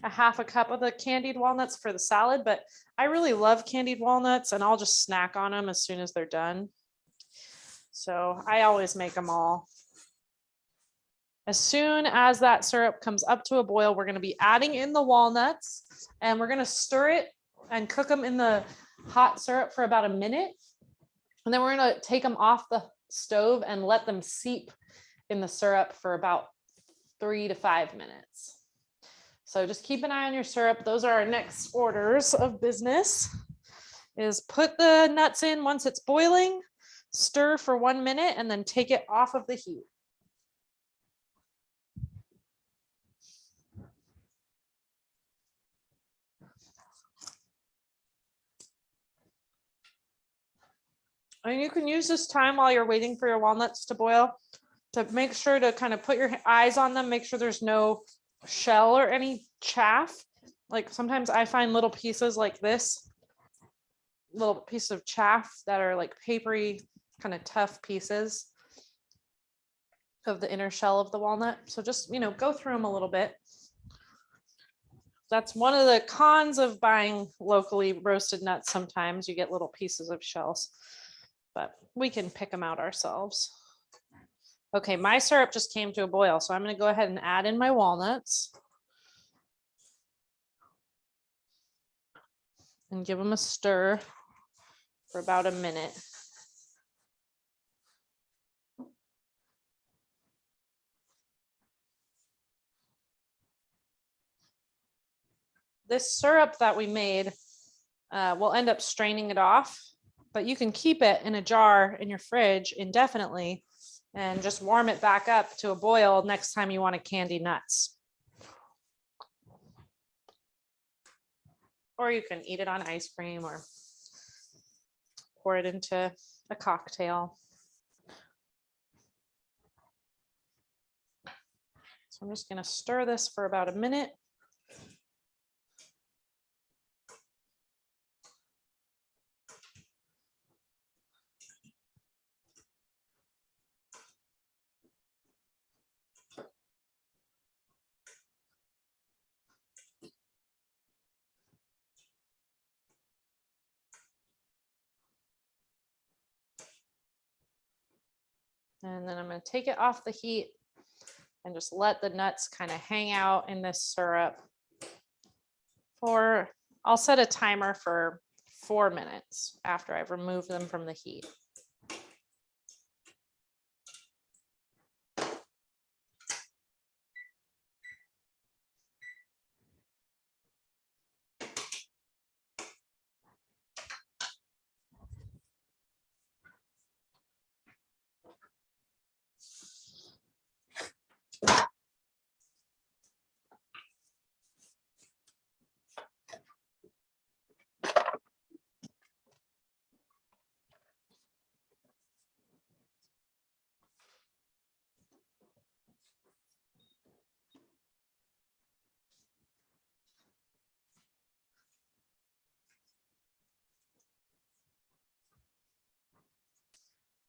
a half a cup of the candied walnuts for the salad, but I really love candied walnuts and I'll just snack on them as soon as they're done. So I always make them all. As soon as that syrup comes up to a boil, we're going to be adding in the walnuts and we're going to stir it and cook them in the hot syrup for about a minute. And then we're going to take them off the stove and let them seep in the syrup for about 3 to 5 minutes. So just keep an eye on your syrup. Those are our next orders of business, is put the nuts in once it's boiling, stir for 1 minute, and then take it off of the heat. And you can use this time while you're waiting for your walnuts to boil to make sure to kind of put your eyes on them, make sure there's no shell or any chaff. Like sometimes I find little pieces like this, little piece of chaff that are like papery, kind of tough pieces of the inner shell of the walnut. So just, go through them a little bit. That's one of the cons of buying locally roasted nuts. Sometimes you get little pieces of shells, but we can pick them out ourselves. Okay, my syrup just came to a boil, so I'm going to go ahead and add in my walnuts. and give them a stir for about a minute. This syrup that we made, we'll end up straining it off, but you can keep it in a jar in your fridge indefinitely and just warm it back up to a boil next time you want to candy nuts. Or you can eat it on ice cream or pour it into a cocktail. So I'm just going to stir this for about a minute. And then I'm going to take it off the heat and just let the nuts kind of hang out in this syrup for, I'll set a timer for 4 minutes after I've removed them from the heat.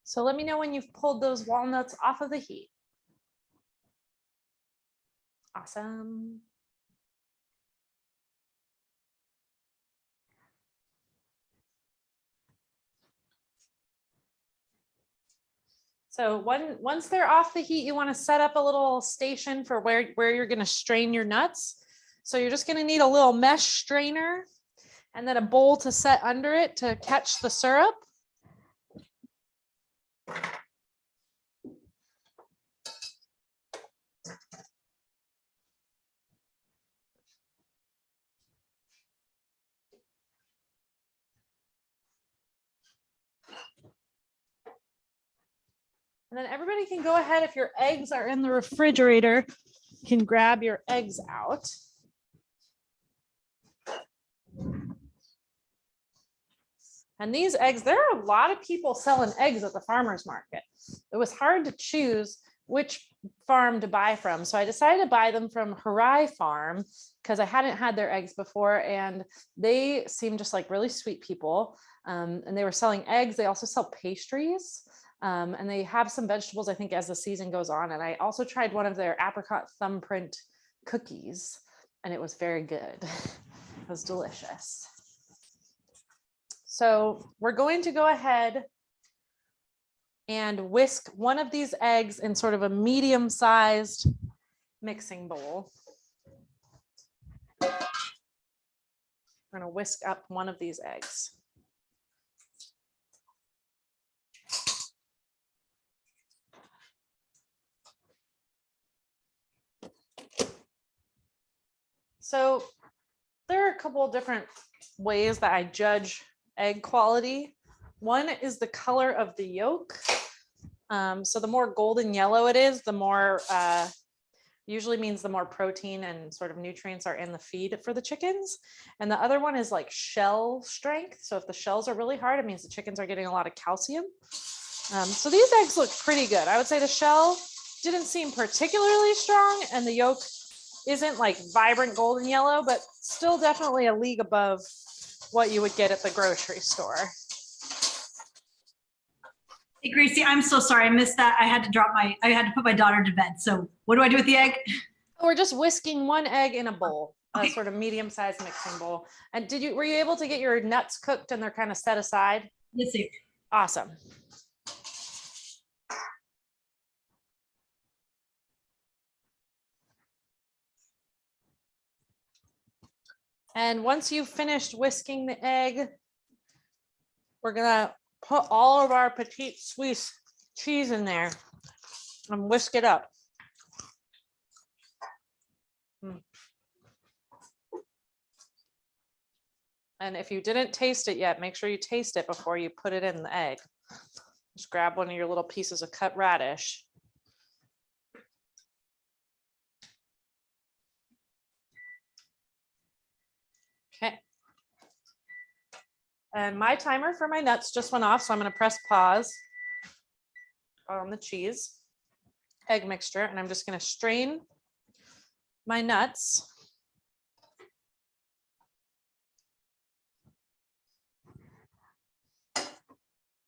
So let me know when you've pulled those walnuts off of the heat. Awesome. So once they're off the heat, you want to set up a little station for where you're going to strain your nuts. So you're just going to need a little mesh strainer and then a bowl to set under it to catch the syrup. And then everybody can go ahead, if your eggs are in the refrigerator, you can grab your eggs out. And these eggs, there are a lot of people selling eggs at the farmer's market. It was hard to choose which farm to buy from. So I decided to buy them from H.o.W farm because I hadn't had their eggs before and they seemed just like really sweet people. And they were selling eggs. They also sell pastries. And they have some vegetables, I think, as the season goes on. And I also tried one of their apricot thumbprint cookies, and it was very good. It was delicious. So we're going to go ahead and whisk one of these eggs in sort of a medium-sized mixing bowl. We're going to whisk up one of these eggs. So there are a couple of different ways that I judge egg quality. One is the color of the yolk. So the more golden yellow it is, the more usually means the more protein and sort of nutrients are in the feed for the chickens. And the other one is like shell strength. So if the shells are really hard, it means the chickens are getting a lot of calcium. So these eggs look pretty good. I would say the shell didn't seem particularly strong and the yolk isn't like vibrant golden yellow, but still definitely a league above what you would get at the grocery store. Hey, Gracie, I'm so sorry. I missed that. I had to put my daughter to bed. So what do I do with the egg? We're just whisking one egg in a bowl, Okay. a sort of medium-sized mixing bowl. And were you able to get your nuts cooked and they're kind of set aside? Yes, sir. Awesome. And once you've finished whisking the egg, we're gonna put all of our petite Suisse cheese in there and whisk it up. And if you didn't taste it yet, make sure you taste it before you put it in the egg. Just grab one of your little pieces of cut radish. Okay. And my timer for my nuts just went off, so I'm going to press pause on the cheese egg mixture, and I'm just going to strain my nuts.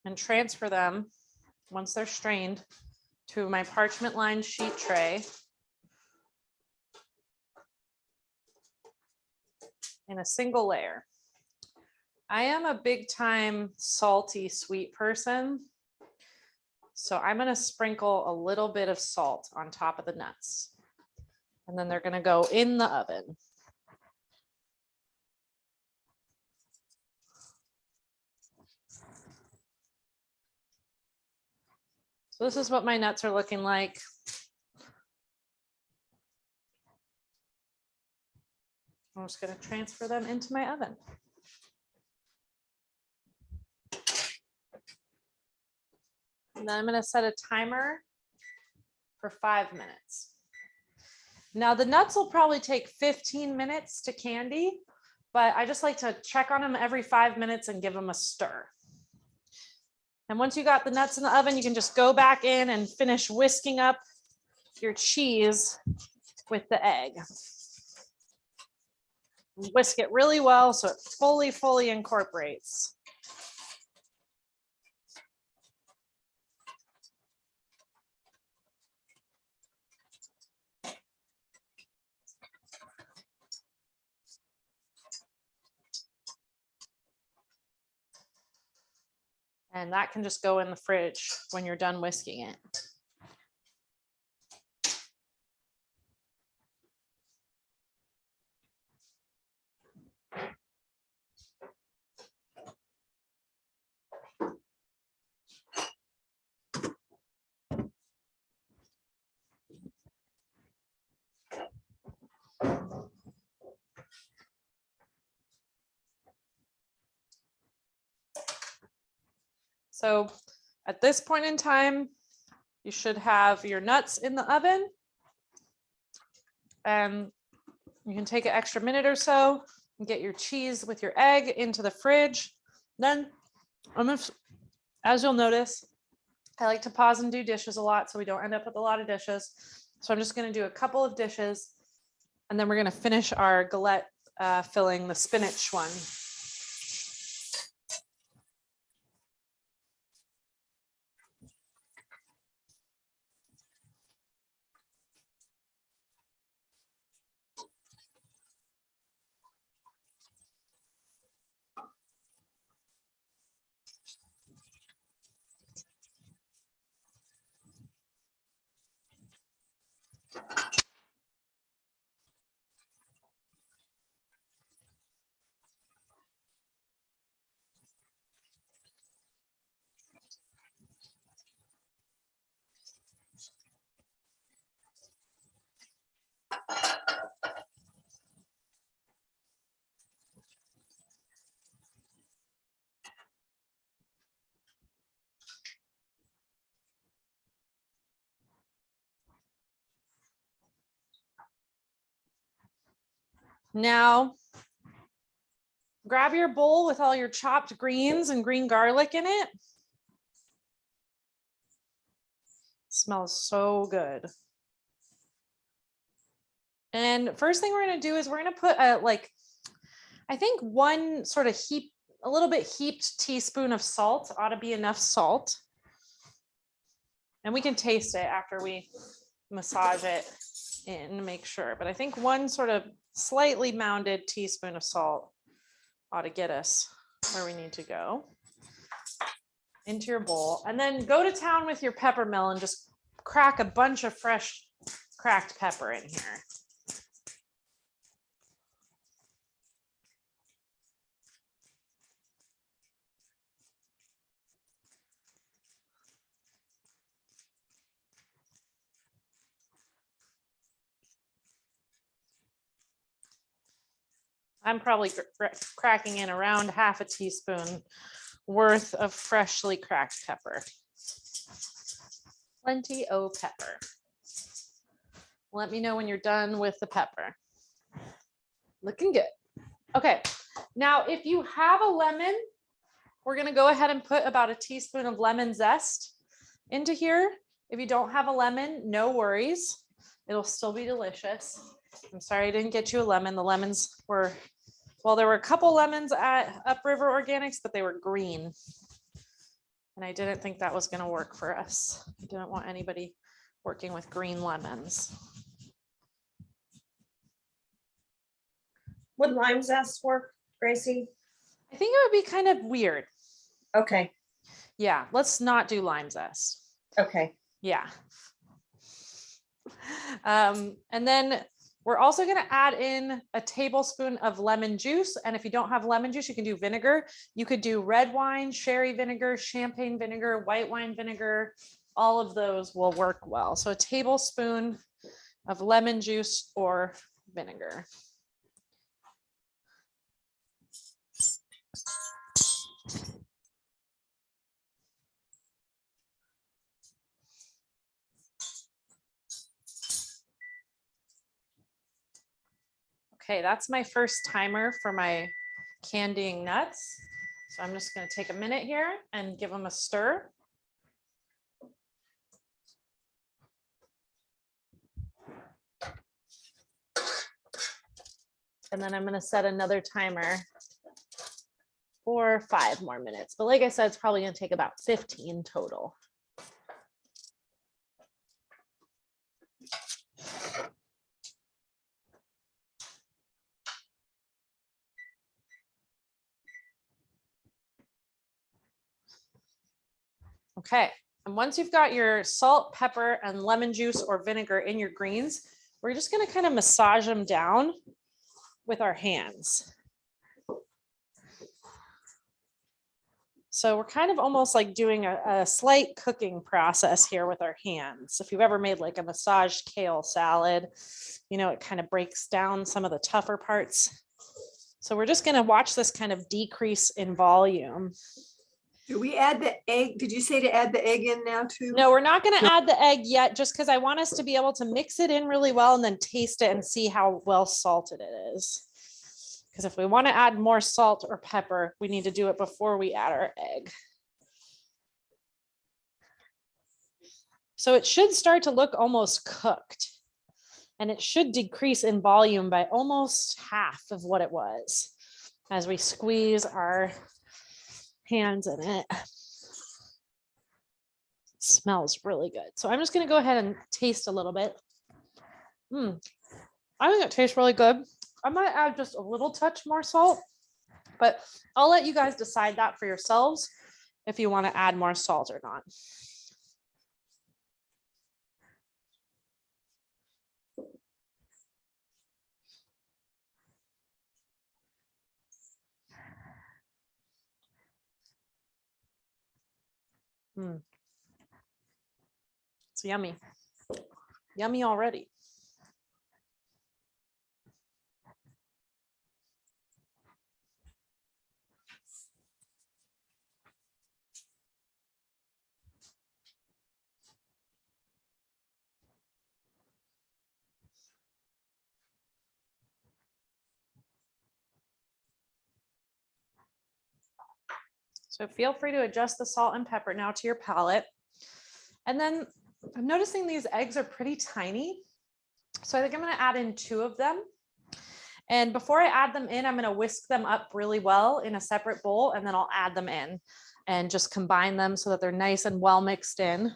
And transfer them, once they're strained, to my parchment lined sheet tray in a single layer. I am a big time salty sweet person, so I'm going to sprinkle a little bit of salt on top of the nuts, and then they're going to go in the oven. So this is what my nuts are looking like. I'm just going to transfer them into my oven. And then I'm going to set a timer for 5 minutes. Now the nuts will probably take 15 minutes to candy, but I just like to check on them every 5 minutes and give them a stir. And once you got the nuts in the oven, you can just go back in and finish whisking up your cheese with the egg. Whisk it really well so it fully incorporates. And that can just go in the fridge when you're done whisking it. So at this point in time, you should have your nuts in the oven. And you can take an extra minute or so and get your cheese with your egg into the fridge. Then, as you'll notice, I like to pause and do dishes a lot so we don't end up with a lot of dishes. So I'm just going to do a couple of dishes, and then we're going to finish our galette filling, the spinach one. Now, grab your bowl with all your chopped greens and green garlic in it. Smells so good. And first thing we're going to do is we're going to put I think one sort of a little bit heaped teaspoon of salt ought to be enough salt. And we can taste it after we massage it in to make sure. But I think one sort of slightly mounded teaspoon of salt ought to get us where we need to go. Into your bowl, and then go to town with your pepper mill and just crack a bunch of fresh cracked pepper in here. I'm probably cracking in around half a teaspoon worth of freshly cracked pepper. Plenty o' pepper. Let me know when you're done with the pepper. Looking good. Okay, now if you have a lemon, we're gonna go ahead and put about a teaspoon of lemon zest into here. If you don't have a lemon, no worries. It'll still be delicious. I'm sorry I didn't get you a lemon. The lemons were, well, there were a couple lemons at Upriver Organics, but they were green. And I didn't think that was gonna work for us. I didn't want anybody working with green lemons. Would lime zest work, Gracie? I think it would be kind of weird. Okay, Yeah, let's not do lime zest. okay. Yeah. And then we're also going to add in a tablespoon of lemon juice. And if you don't have lemon juice, you can do vinegar. You could do red wine, sherry vinegar, champagne vinegar, white wine vinegar. All of those will work well. So a tablespoon of lemon juice or vinegar. Okay, that's my first timer for my candying nuts. So I'm just going to take a minute here and give them a stir. And then I'm going to set another timer for 5 more minutes. But like I said, it's probably going to take about 15 total. Okay, and once you've got your salt, pepper, and lemon juice or vinegar in your greens, we're just going to kind of massage them down with our hands. So we're kind of almost like doing a slight cooking process here with our hands. If you've ever made like a massaged kale salad, you know, it kind of breaks down some of the tougher parts. So we're just going to watch this kind of decrease in volume. Do we add the egg? Did you say to add the egg in now too? No, we're not going to add the egg yet, just because I want us to be able to mix it in really well and then taste it and see how well salted it is. Because if we want to add more salt or pepper, we need to do it before we add our egg. So it should start to look almost cooked. And it should decrease in volume by almost half of what it was as we squeeze our hands in it. It smells really good. So I'm just going to go ahead and taste a little bit. I think it tastes really good. I might add just a little touch more salt, but I'll let you guys decide that for yourselves if you want to add more salt or not. It's yummy. Yummy already. So feel free to adjust the salt and pepper now to your palate. And then I'm noticing these eggs are pretty tiny. So I think I'm going to add in 2 of them. And before I add them in, I'm going to whisk them up really well in a separate bowl, and then I'll add them in and just combine them so that they're nice and well mixed in.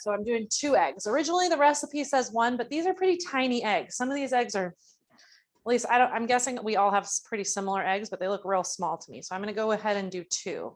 So I'm doing 2 eggs. Originally, the recipe says 1, but these are pretty tiny eggs. Some of these eggs are, at least I'm guessing we all have pretty similar eggs, but they look real small to me. So I'm going to go ahead and do 2.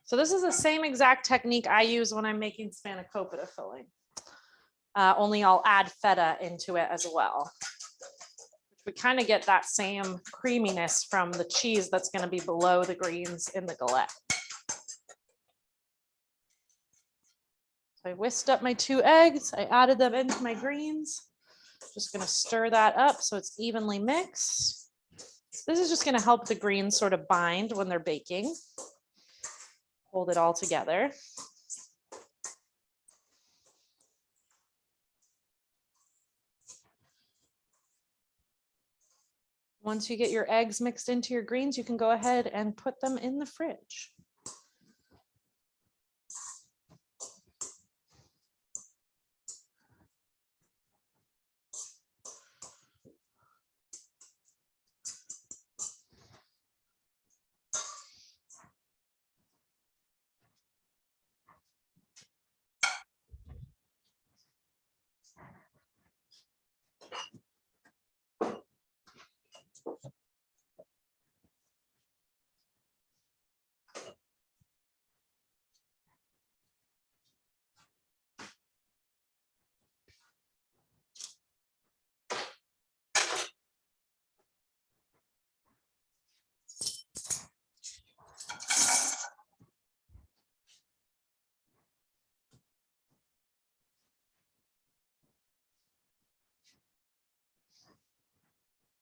So this is the same exact technique I use when I'm making spanakopita filling. Only I'll add feta into it as well. We kind of get that same creaminess from the cheese that's going to be below the greens in the galette. So I whisked up my 2 eggs. I added them into my greens. Just going to stir that up so it's evenly mixed. This is just going to help the greens sort of bind when they're baking. Hold it all together. Once you get your eggs mixed into your greens, you can go ahead and put them in the fridge.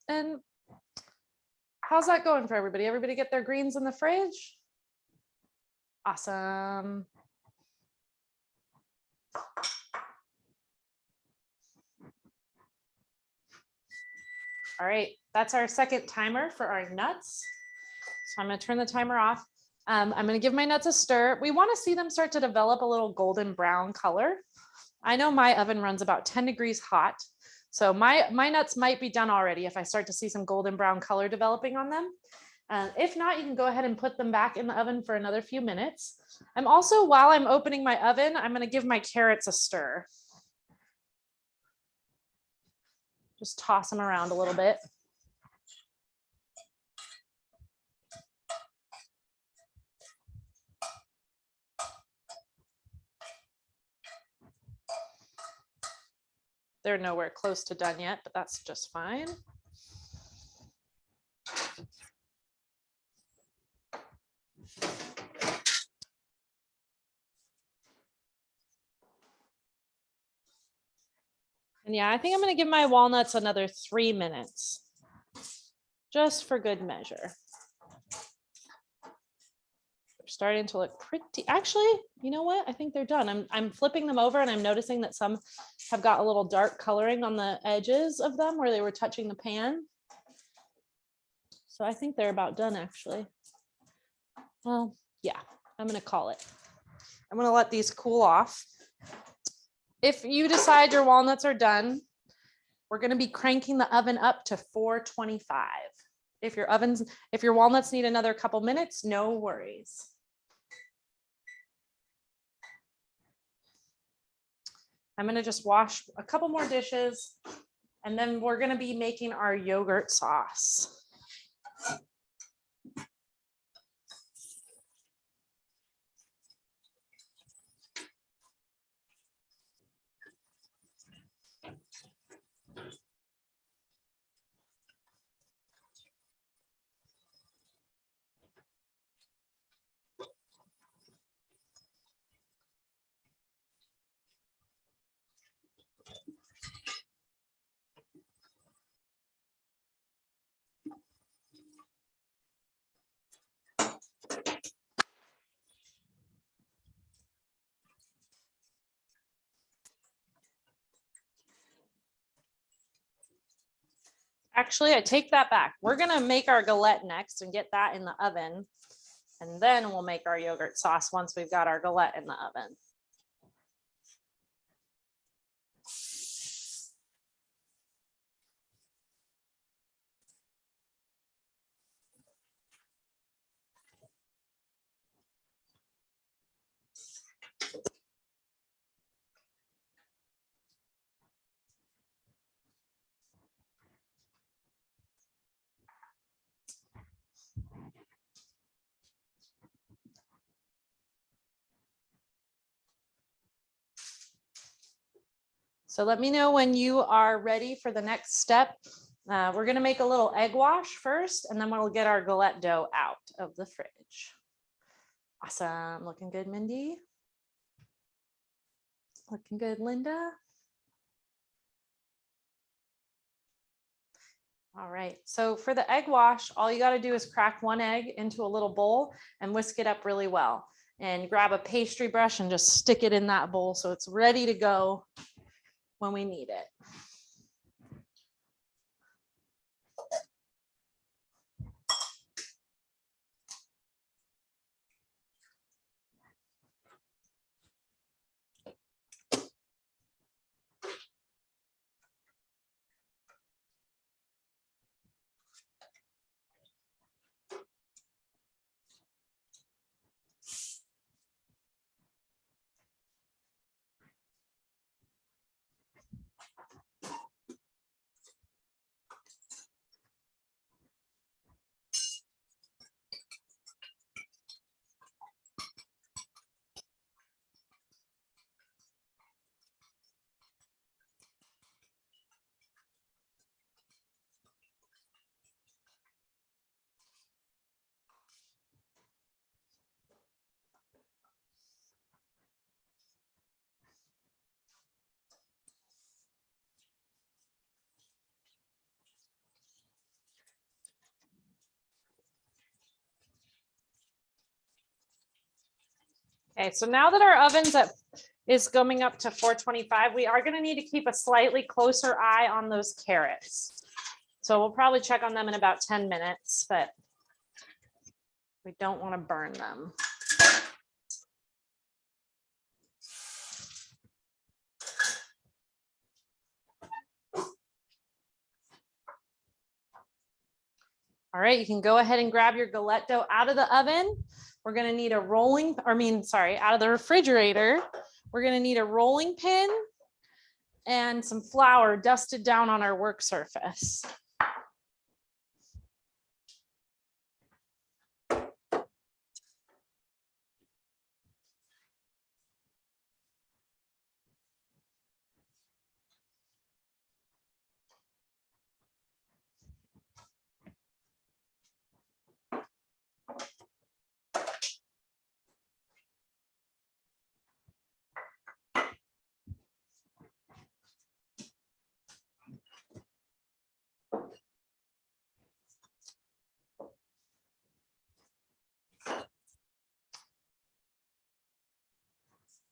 And how's that going for everybody? Everybody get their greens in the fridge? Awesome. All right, that's our second timer for our nuts. So I'm going to turn the timer off. I'm going to give my nuts a stir. We want to see them start to develop a little golden brown color. I know my oven runs about 10 degrees hot. So my nuts might be done already if I start to see some golden brown color developing on them. If not, you can go ahead and put them back in the oven for another few minutes. I'm also, while I'm opening my oven, I'm going to give my carrots a stir. Just toss them around a little bit. They're nowhere close to done yet, but that's just fine. And yeah, I think I'm going to give my walnuts another 3 minutes, just for good measure. They're starting to look pretty, actually, you know what? I think they're done. I'm flipping them over and I'm noticing that some have got a little dark coloring on the edges of them where they were touching the pan. So I think they're about done, actually. Well, yeah, I'm going to call it. I'm going to let these cool off. If you decide your walnuts are done, we're going to be cranking the oven up to 425. If your walnuts need another couple minutes, no worries. I'm going to just wash a couple more dishes, and then we're going to be making our yogurt sauce. Actually, I take that back. We're going to make our galette next and get that in the oven. And then we'll make our yogurt sauce once we've got our galette in the oven. So let me know when you are ready for the next step. We're gonna make a little egg wash first, and then we'll get our galette dough out of the fridge. Awesome, looking good, Mindy. Looking good, Linda. All right, so for the egg wash, all you got to do is crack one egg into a little bowl and whisk it up really well. And grab a pastry brush and just stick it in that bowl so it's ready to go when we need it. Okay, so now that our oven's is going up to 425, we are going to need to keep a slightly closer eye on those carrots. So we'll probably check on them in about 10 minutes, but we don't want to burn them. All right, you can go ahead and grab your galette dough out of the oven. We're going to need a out of the refrigerator. We're going to need a rolling pin and some flour dusted down on our work surface.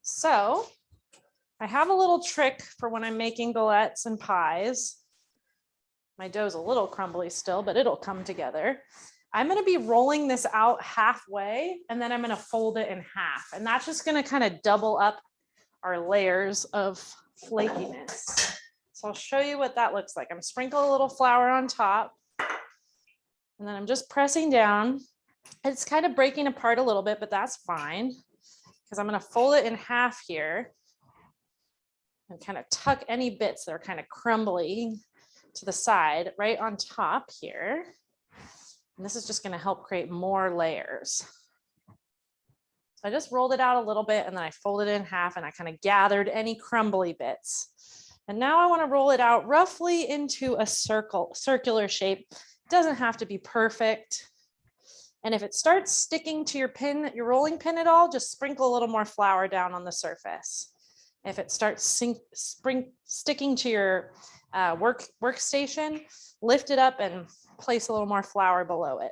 So I have a little trick for when I'm making galettes and pies. My dough's a little crumbly still, but it'll come together. I'm going to be rolling this out halfway, and then I'm going to fold it in half. And that's just going to kind of double up our layers of flakiness. So I'll show you what that looks like. I'm sprinkling a little flour on top, and then I'm just pressing down. It's kind of breaking apart a little bit, but that's fine because I'm going to fold it in half here and kind of tuck any bits that are kind of crumbly to the side right on top here. And this is just going to help create more layers. So I just rolled it out a little bit and then I folded it in half and I kind of gathered any crumbly bits. And now I want to roll it out roughly into a circular shape. It doesn't have to be perfect. And if it starts sticking to your pin, your rolling pin at all, just sprinkle a little more flour down on the surface. If it starts sticking to your workstation, lift it up and place a little more flour below it.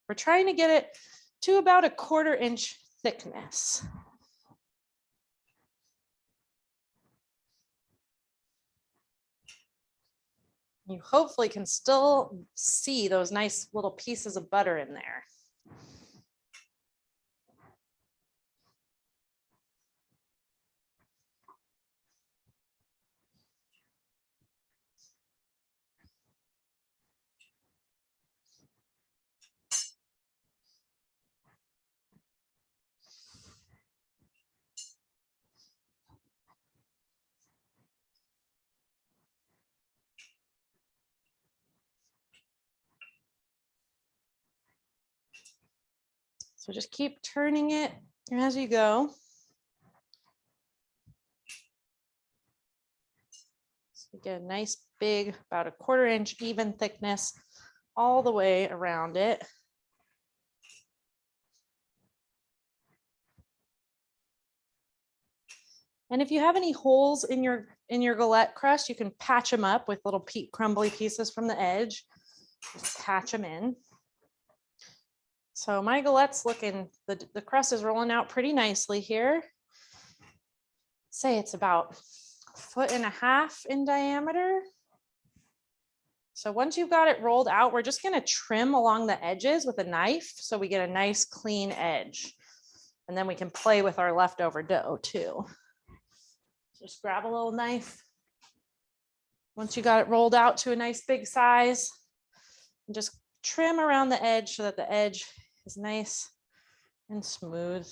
We're trying to get it to about 1/4 inch thickness. You hopefully can still see those nice little pieces of butter in there. So just keep turning it as you go. So get a nice big, about a 1/4 inch even thickness all the way around it. And if you have any holes in your galette crust, you can patch them up with little crumbly pieces from the edge. Just patch them in. So my galette's looking, the crust is rolling out pretty nicely here. Say it's about 1.5 feet in diameter. So once you've got it rolled out, we're just going to trim along the edges with a knife so we get a nice clean edge. And then we can play with our leftover dough too. Just grab a little knife. Once you got it rolled out to a nice big size, and just trim around the edge so that the edge is nice and smooth.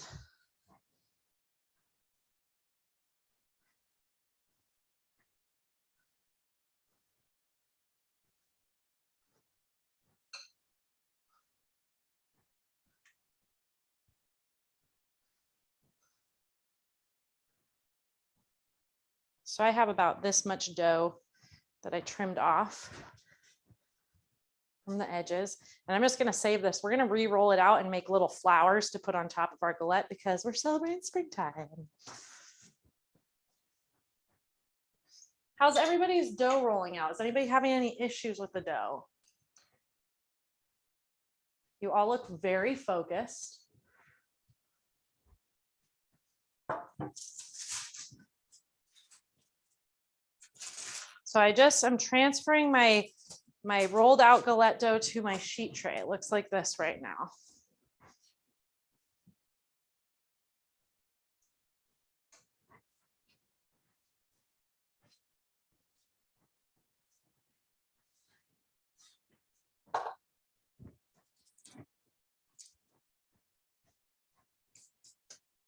So I have about this much dough that I trimmed off from the edges. And I'm just going to save this. We're going to re-roll it out and make little flowers to put on top of our galette because we're celebrating springtime. How's everybody's dough rolling out? Is anybody having any issues with the dough? You all look very focused. So I'm transferring my rolled out galette dough to my sheet tray. It looks like this right now.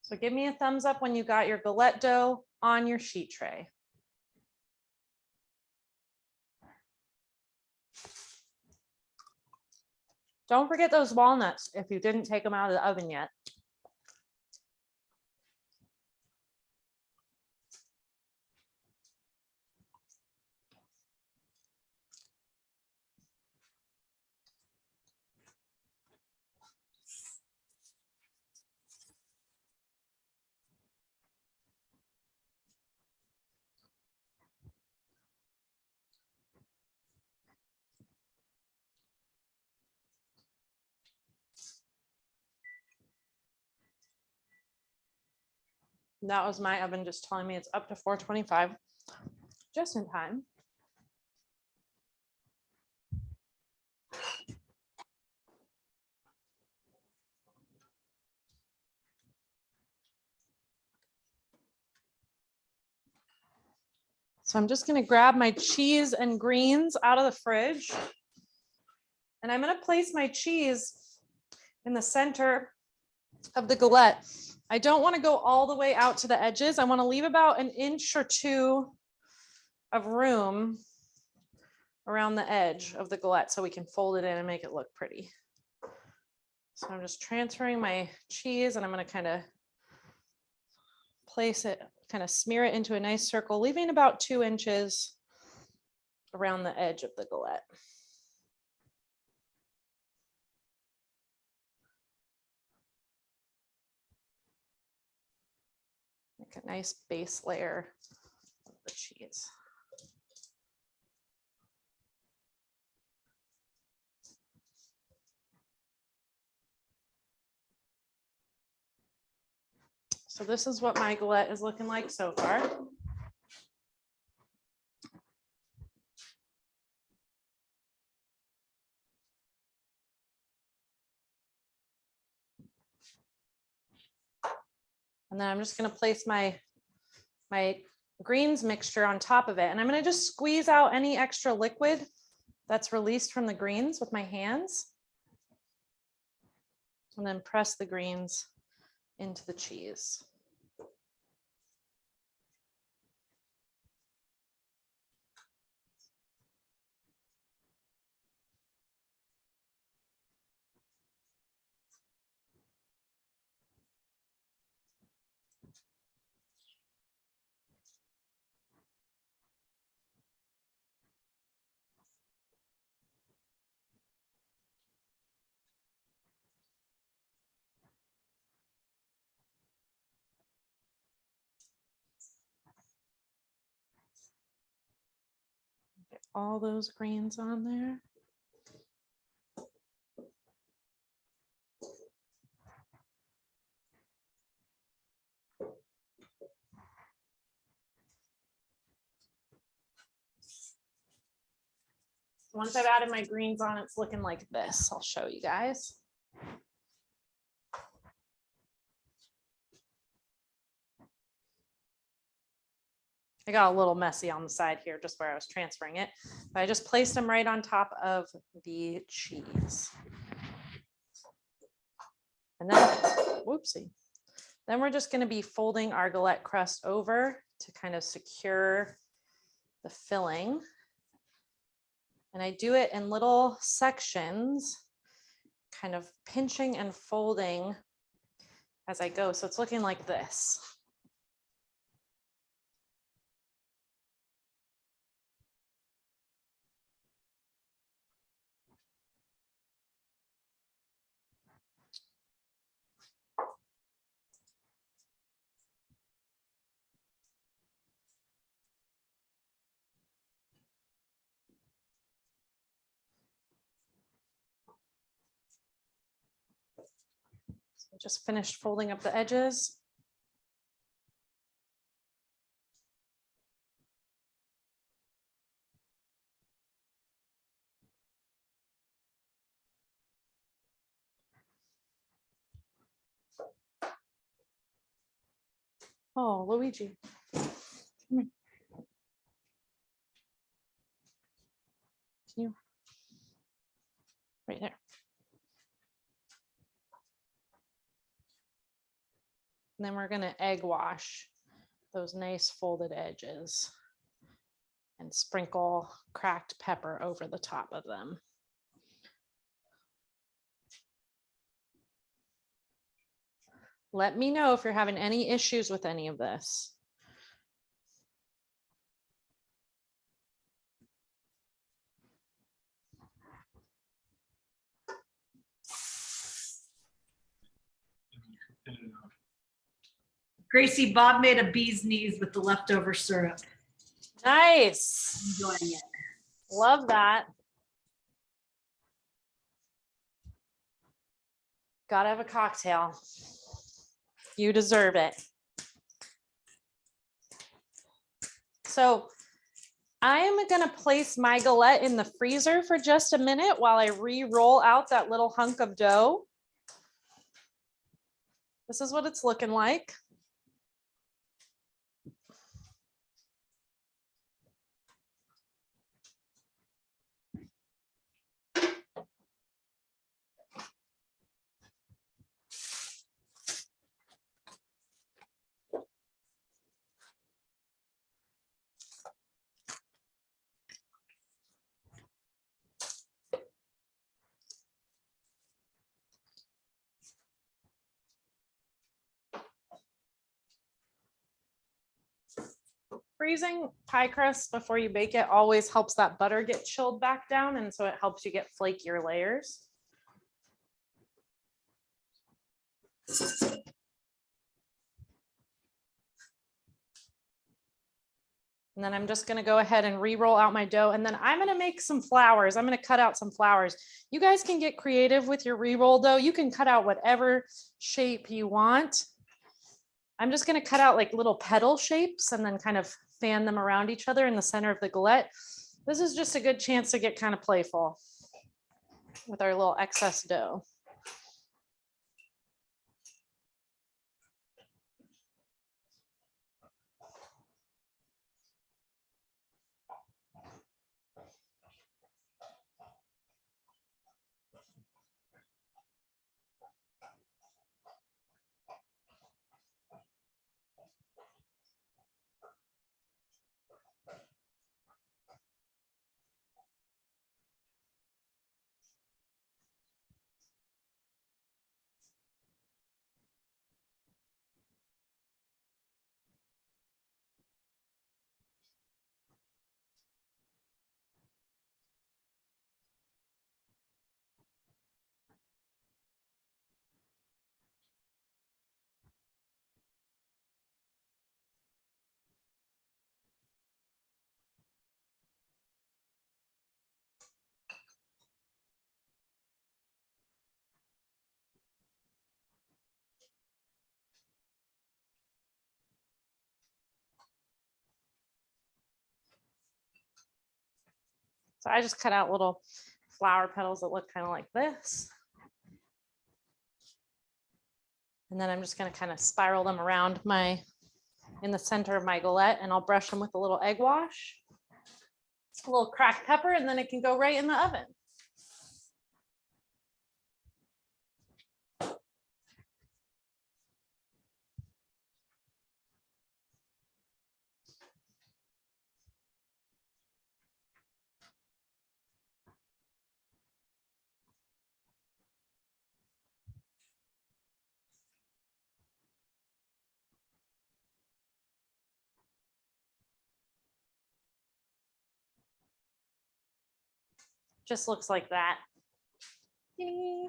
So give me a thumbs up when you got your galette dough on your sheet tray. Don't forget those walnuts if you didn't take them out of the oven yet. That was my oven just telling me it's up to 425, just in time. So I'm just going to grab my cheese and greens out of the fridge. And I'm going to place my cheese in the center of the galette. I don't want to go all the way out to the edges. I want to leave about 1 inch or 2 of room around the edge of the galette so we can fold it in and make it look pretty. So I'm just transferring my cheese and I'm going to kind of place it, kind of smear it into a nice circle, leaving about 2 inches around the edge of the galette. Make a nice base layer of the cheese. So this is what my galette is looking like so far. And then I'm just going to place my greens mixture on top of it. And I'm going to just squeeze out any extra liquid that's released from the greens with my hands. And then press the greens into the cheese. all those grains on there. Once I've added my greens on, it's looking like this. I'll show you guys. I got a little messy on the side here, just where I was transferring it, but I just placed them right on top of the cheese. And then, whoopsie. Then we're just going to be folding our galette crust over to kind of secure the filling. And I do it in little sections, kind of pinching and folding as I go. So it's looking like this. So just finished folding up the edges. Oh, Luigi. Come here. Can you? Right there. And then we're going to egg wash those nice folded edges and sprinkle cracked pepper over the top of them. Let me know if you're having any issues with any of this. Gracie, Bob made a bee's knees with the leftover syrup. Nice. Enjoying it. Love that. Gotta have a cocktail. You deserve it. So I'm gonna place my galette in the freezer for just a minute while I re-roll out that little hunk of dough. This is what it's looking like. Freezing pie crust before you bake it always helps that butter get chilled back down, and so it helps you get flakier layers. And then I'm just going to go ahead and re-roll out my dough, and then I'm going to make some flowers. I'm going to cut out some flowers. You guys can get creative with your re-roll dough. You can cut out whatever shape you want. I'm just going to cut out like little petal shapes and then kind of fan them around each other in the center of the galette. This is just a good chance to get kind of playful with our little excess dough. So I just cut out little flower petals that look kind of like this. And then I'm just going to kind of spiral them around in the center of my galette, and I'll brush them with a little egg wash, a little cracked pepper, and then it can go right in the oven. Just looks like that. Ding.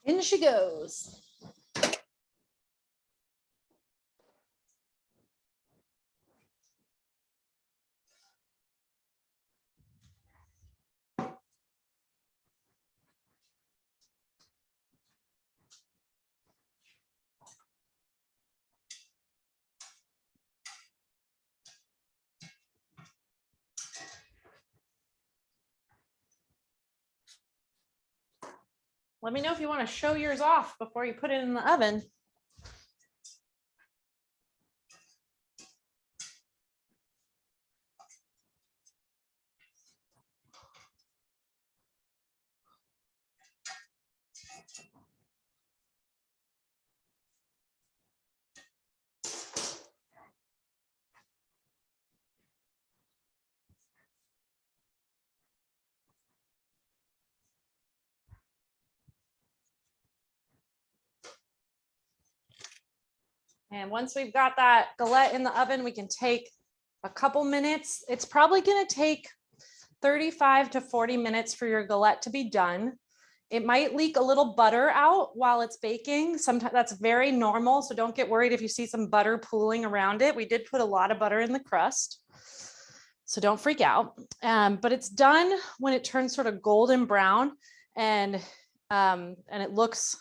In she goes. Let me know if you want to show yours off before you put it in the oven. And once we've got that galette in the oven, we can take a couple minutes. It's probably going to take 35 to 40 minutes for your galette to be done. It might leak a little butter out while it's baking. Sometimes that's very normal. So don't get worried if you see some butter pooling around it. We did put a lot of butter in the crust, so don't freak out. But it's done when it turns sort of golden brown, and it looks,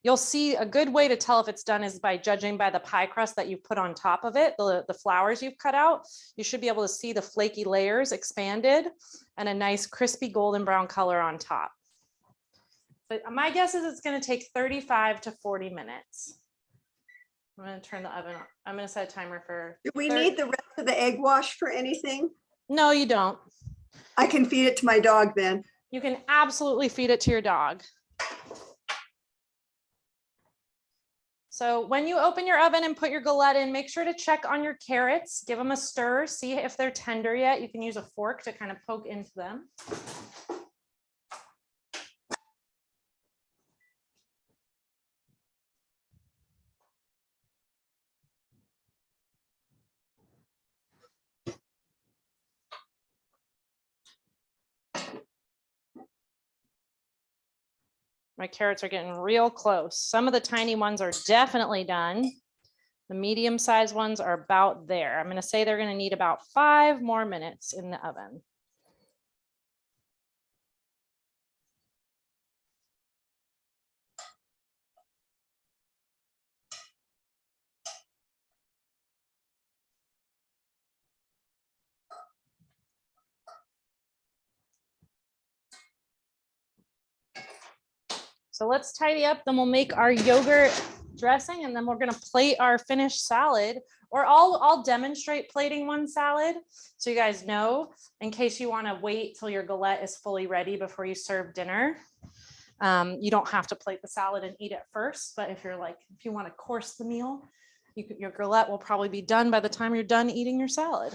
you'll see a good way to tell if it's done is by judging by the pie crust that you put on top of it, the flowers you've cut out. You should be able to see the flaky layers expanded and a nice crispy golden brown color on top. But my guess is it's going to take 35 to 40 minutes. I'm going to turn the oven on. I'm going to set a timer for. Do we need the rest of the egg wash for anything? No, you don't. I can feed it to my dog then. You can absolutely feed it to your dog. So when you open your oven and put your galette in, make sure to check on your carrots, give them a stir, see if they're tender yet. You can use a fork to kind of poke into them. My carrots are getting real close. Some of the tiny ones are definitely done. The medium-sized ones are about there. I'm going to say they're going to need about 5 more minutes in the oven. So let's tidy up, then we'll make our yogurt dressing, and then we're going to plate our finished salad. Or I'll demonstrate plating one salad so you guys know, in case you want to wait till your galette is fully ready before you serve dinner. You don't have to plate the salad and eat it first, but if you want to course the meal, your galette will probably be done by the time you're done eating your salad.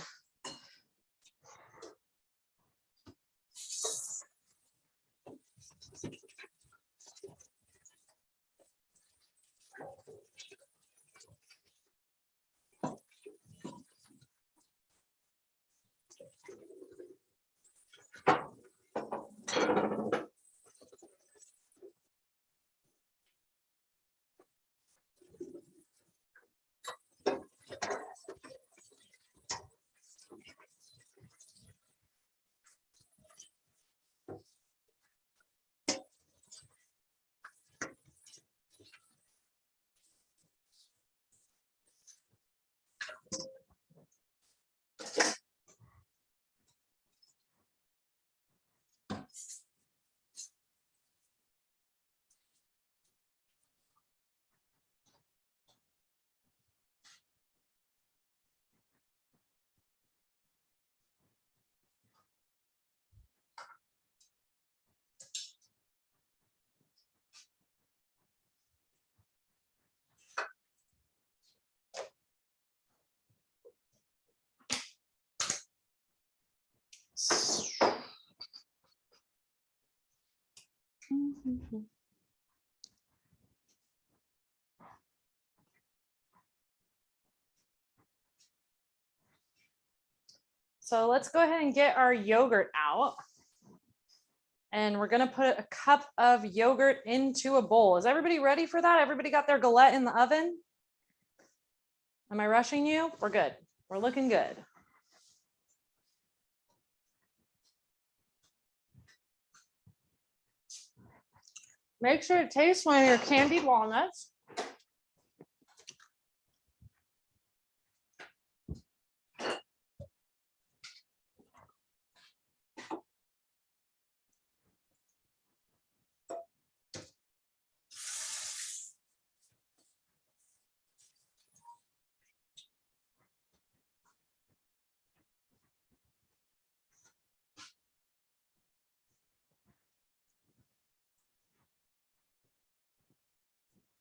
So let's go ahead and get our yogurt out. And we're gonna put a cup of yogurt into a bowl. Is everybody ready for that? Everybody got their galette in the oven? Am I rushing you? We're good. We're looking good. Make sure it tastes one of your candied walnuts.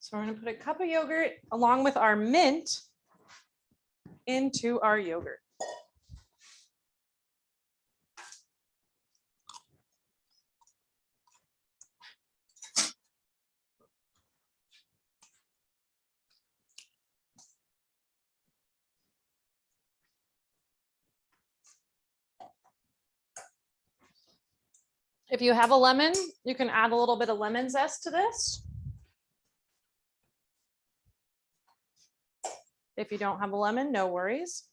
So we're going to put a cup of yogurt along with our mint into our yogurt. If you have a lemon, you can add a little bit of lemon zest to this. If you don't have a lemon, no worries.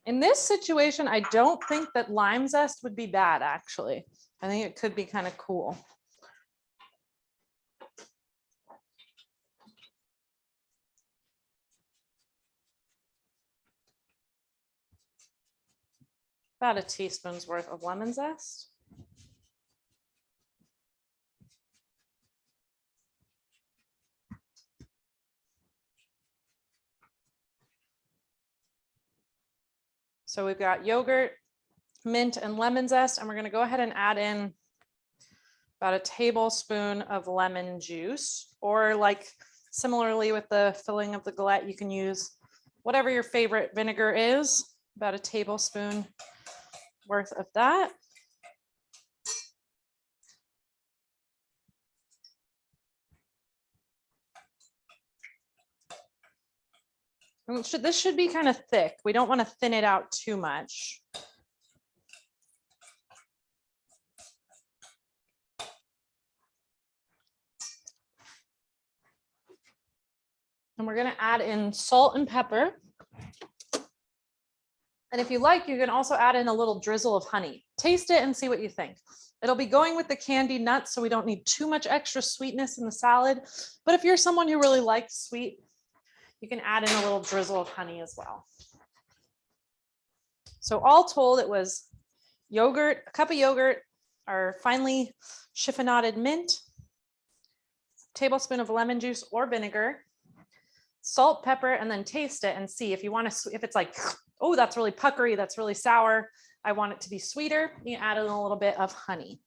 In this situation, I don't think that lime zest would be bad, actually. I think it could be kind of cool. About a teaspoon's worth of lemon zest. So we've got yogurt, mint, and lemon zest, and we're going to go ahead and add in about a tablespoon of lemon juice, or like similarly with the filling of the galette, you can use whatever your favorite vinegar is, about a tablespoon worth of that. And this should be kind of thick. We don't want to thin it out too much. And we're going to add in salt and pepper. And if you like, you can also add in a little drizzle of honey. Taste it and see what you think. It'll be going with the candied nuts, so we don't need too much extra sweetness in the salad. But if you're someone who really likes sweet, you can add in a little drizzle of honey as well. So all told, it was yogurt, a cup of yogurt, our finely chiffonaded mint, tablespoon of lemon juice or vinegar, salt, pepper, and then taste it and see if you want to, if it's like, oh, that's really puckery, that's really sour, I want it to be sweeter, you add in a little bit of honey.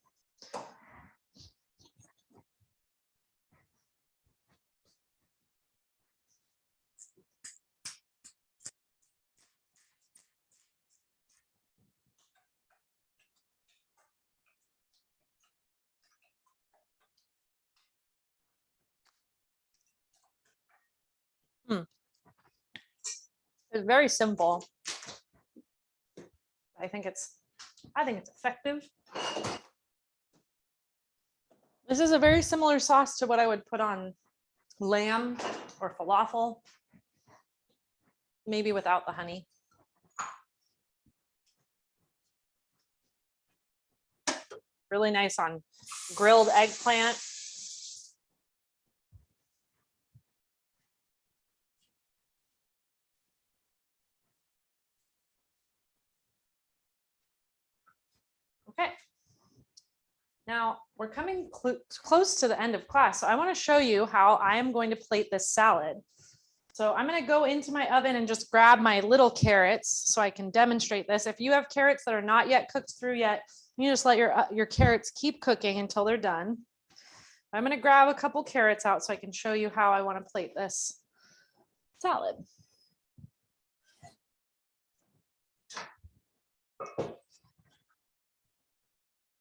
It's very simple. I think it's effective. This is a very similar sauce to what I would put on lamb or falafel, maybe without the honey. Really nice on grilled eggplant. Okay. Now we're coming close to the end of class, so I want to show you how I am going to plate this salad. So I'm going to go into my oven and just grab my little carrots so I can demonstrate this. If you have carrots that are not yet cooked through yet, you just let your carrots keep cooking until they're done. I'm going to grab a couple carrots out so I can show you how I want to plate this salad.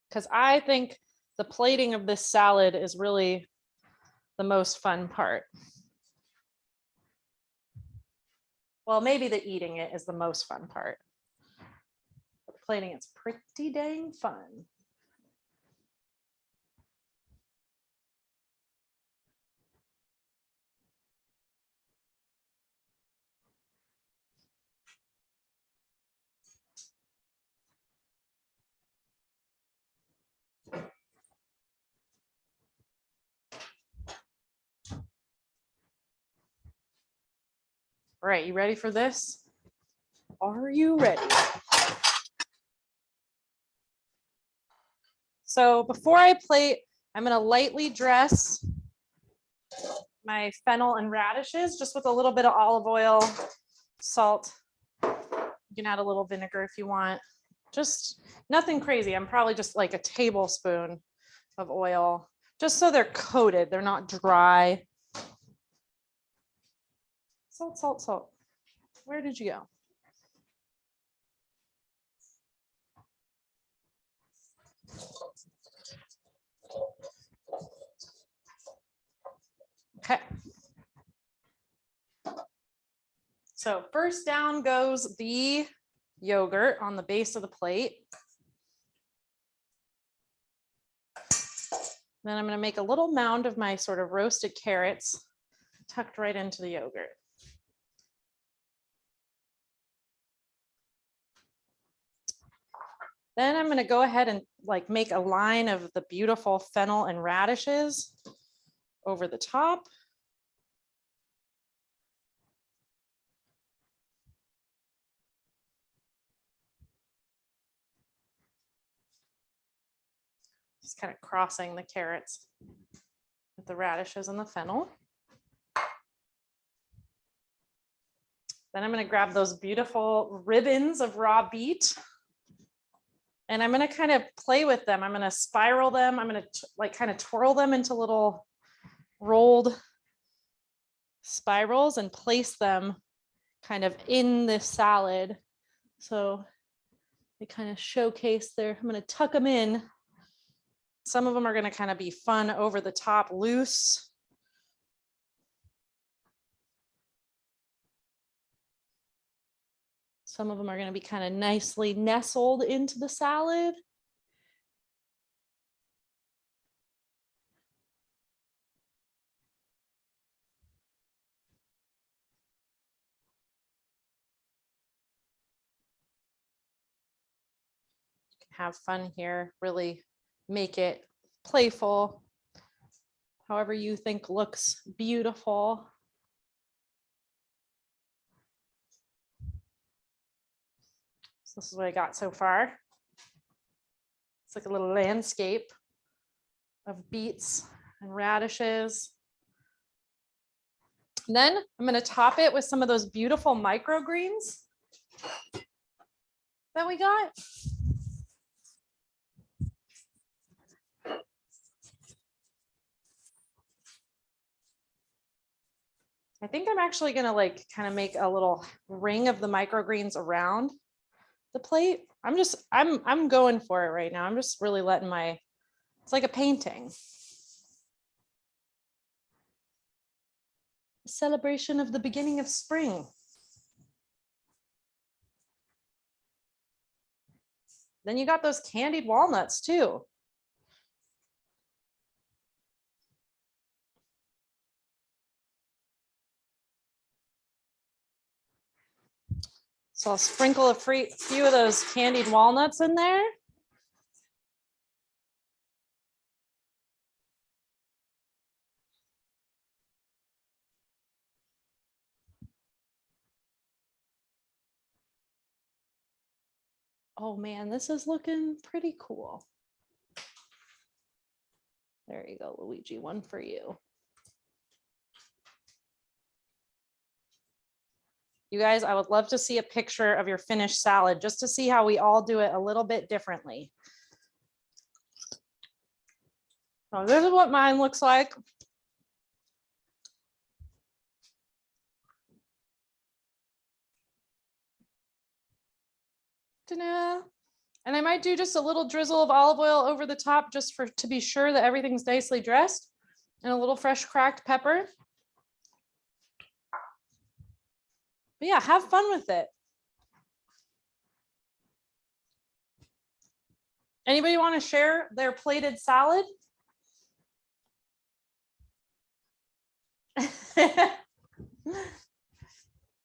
Because I think the plating of this salad is really the most fun part. Well, maybe the eating it is the most fun part. But plating it's pretty dang fun. All right, you ready for this? Are you ready? So before I plate, I'm going to lightly dress my fennel and radishes just with a little bit of olive oil, salt. You can add a little vinegar if you want. Just nothing crazy. I'm probably just like a tablespoon of oil, just so they're coated. They're not dry. Salt, salt, salt. Where did you go? Okay. So first down goes the yogurt on the base of the plate. Then I'm going to make a little mound of my sort of roasted carrots tucked right into the yogurt. Then I'm going to go ahead and like make a line of the beautiful fennel and radishes over the top. Just kind of crossing the carrots with the radishes and the fennel. Then I'm going to grab those beautiful ribbons of raw beet. And I'm going to kind of play with them. I'm going to spiral them. I'm going to like kind of twirl them into little rolled spirals and place them kind of in this salad. So they kind of showcase there. I'm going to tuck them in. Some of them are going to kind of be fun over the top, loose. Some of them are going to be kind of nicely nestled into the salad. You can have fun here, really make it playful, however you think looks beautiful. So this is what I got so far. It's like a little landscape of beets and radishes. And then I'm going to top it with some of those beautiful microgreens that we got. I think I'm actually going to like kind of make a little ring of the microgreens around the plate. I'm going for it right now. I'm just really letting it's like a painting. A celebration of the beginning of spring. Then you got those candied walnuts too. So I'll sprinkle a few of those candied walnuts in there. Oh man, this is looking pretty cool. There you go, Luigi, one for you. You guys, I would love to see a picture of your finished salad just to see how we all do it a little bit differently. So this is what mine looks like. Ta-da. And I might do just a little drizzle of olive oil over the top just to be sure that everything's nicely dressed, and a little fresh cracked pepper. But yeah, have fun with it. Anybody want to share their plated salad?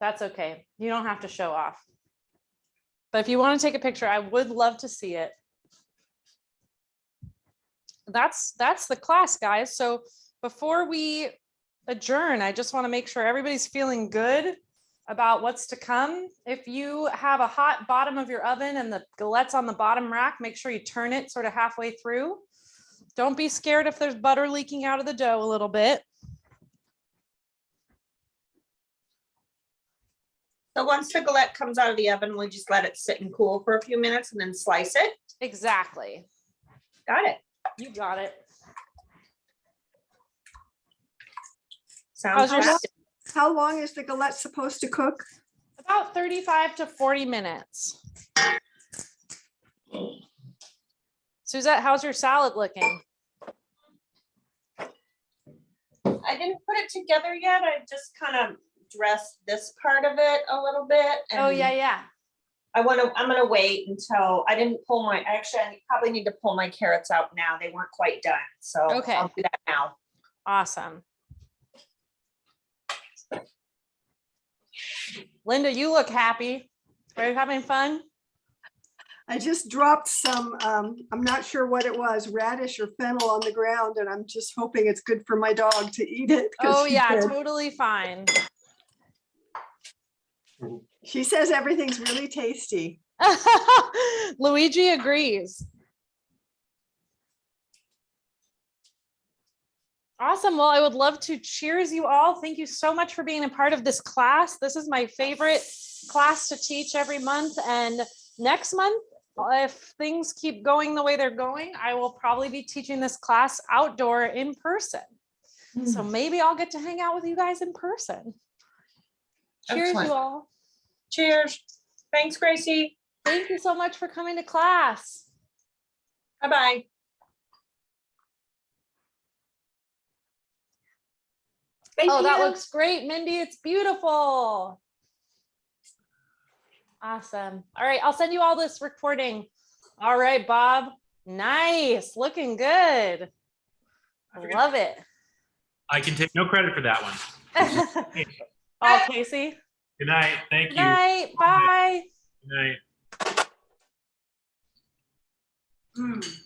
That's okay. You don't have to show off. But if you want to take a picture, I would love to see it. That's the class, guys. So before we adjourn, I just want to make sure everybody's feeling good about what's to come. If you have a hot bottom of your oven and the galette's on the bottom rack, make sure you turn it sort of halfway through. Don't be scared if there's butter leaking out of the dough a little bit. So once the galette comes out of the oven, we just let it sit and cool for a few minutes and then slice it. Exactly. Got it. You got it. Sounds good. How long is the galette supposed to cook? About 35 to 40 minutes. Suzette, how's your salad looking? I didn't put it together yet. I just kind of dressed this part of it a little bit. Oh, yeah. I'm gonna wait until I didn't pull actually I probably need to pull my carrots out now. They weren't quite done. So Okay. I'll do that now. Awesome. Linda, you look happy. Are you having fun? I just dropped some, I'm not sure what it was, radish or fennel on the ground, and I'm just hoping it's good for my dog to eat it. 'cause Oh she yeah, did. totally fine. She says everything's really tasty. Luigi agrees. Awesome. Well, I would love to cheers you all. Thank you so much for being a part of this class. This is my favorite class to teach every month. And next month, if things keep going the way they're going, I will probably be teaching this class outdoor in person. So maybe I'll get to hang out with you guys in person. Cheers, Excellent. you all. Cheers. Thanks, Gracie. Thank you so much for coming to class. Bye-bye. Thank Oh, you. that looks great, Mindy. It's beautiful. Awesome. All right, I'll send you all this recording. All right, Bob. Nice. Looking good. Love it. I can take no credit for that one. Oh, Casey. Good night. Thank Good you. night. Bye. Good night.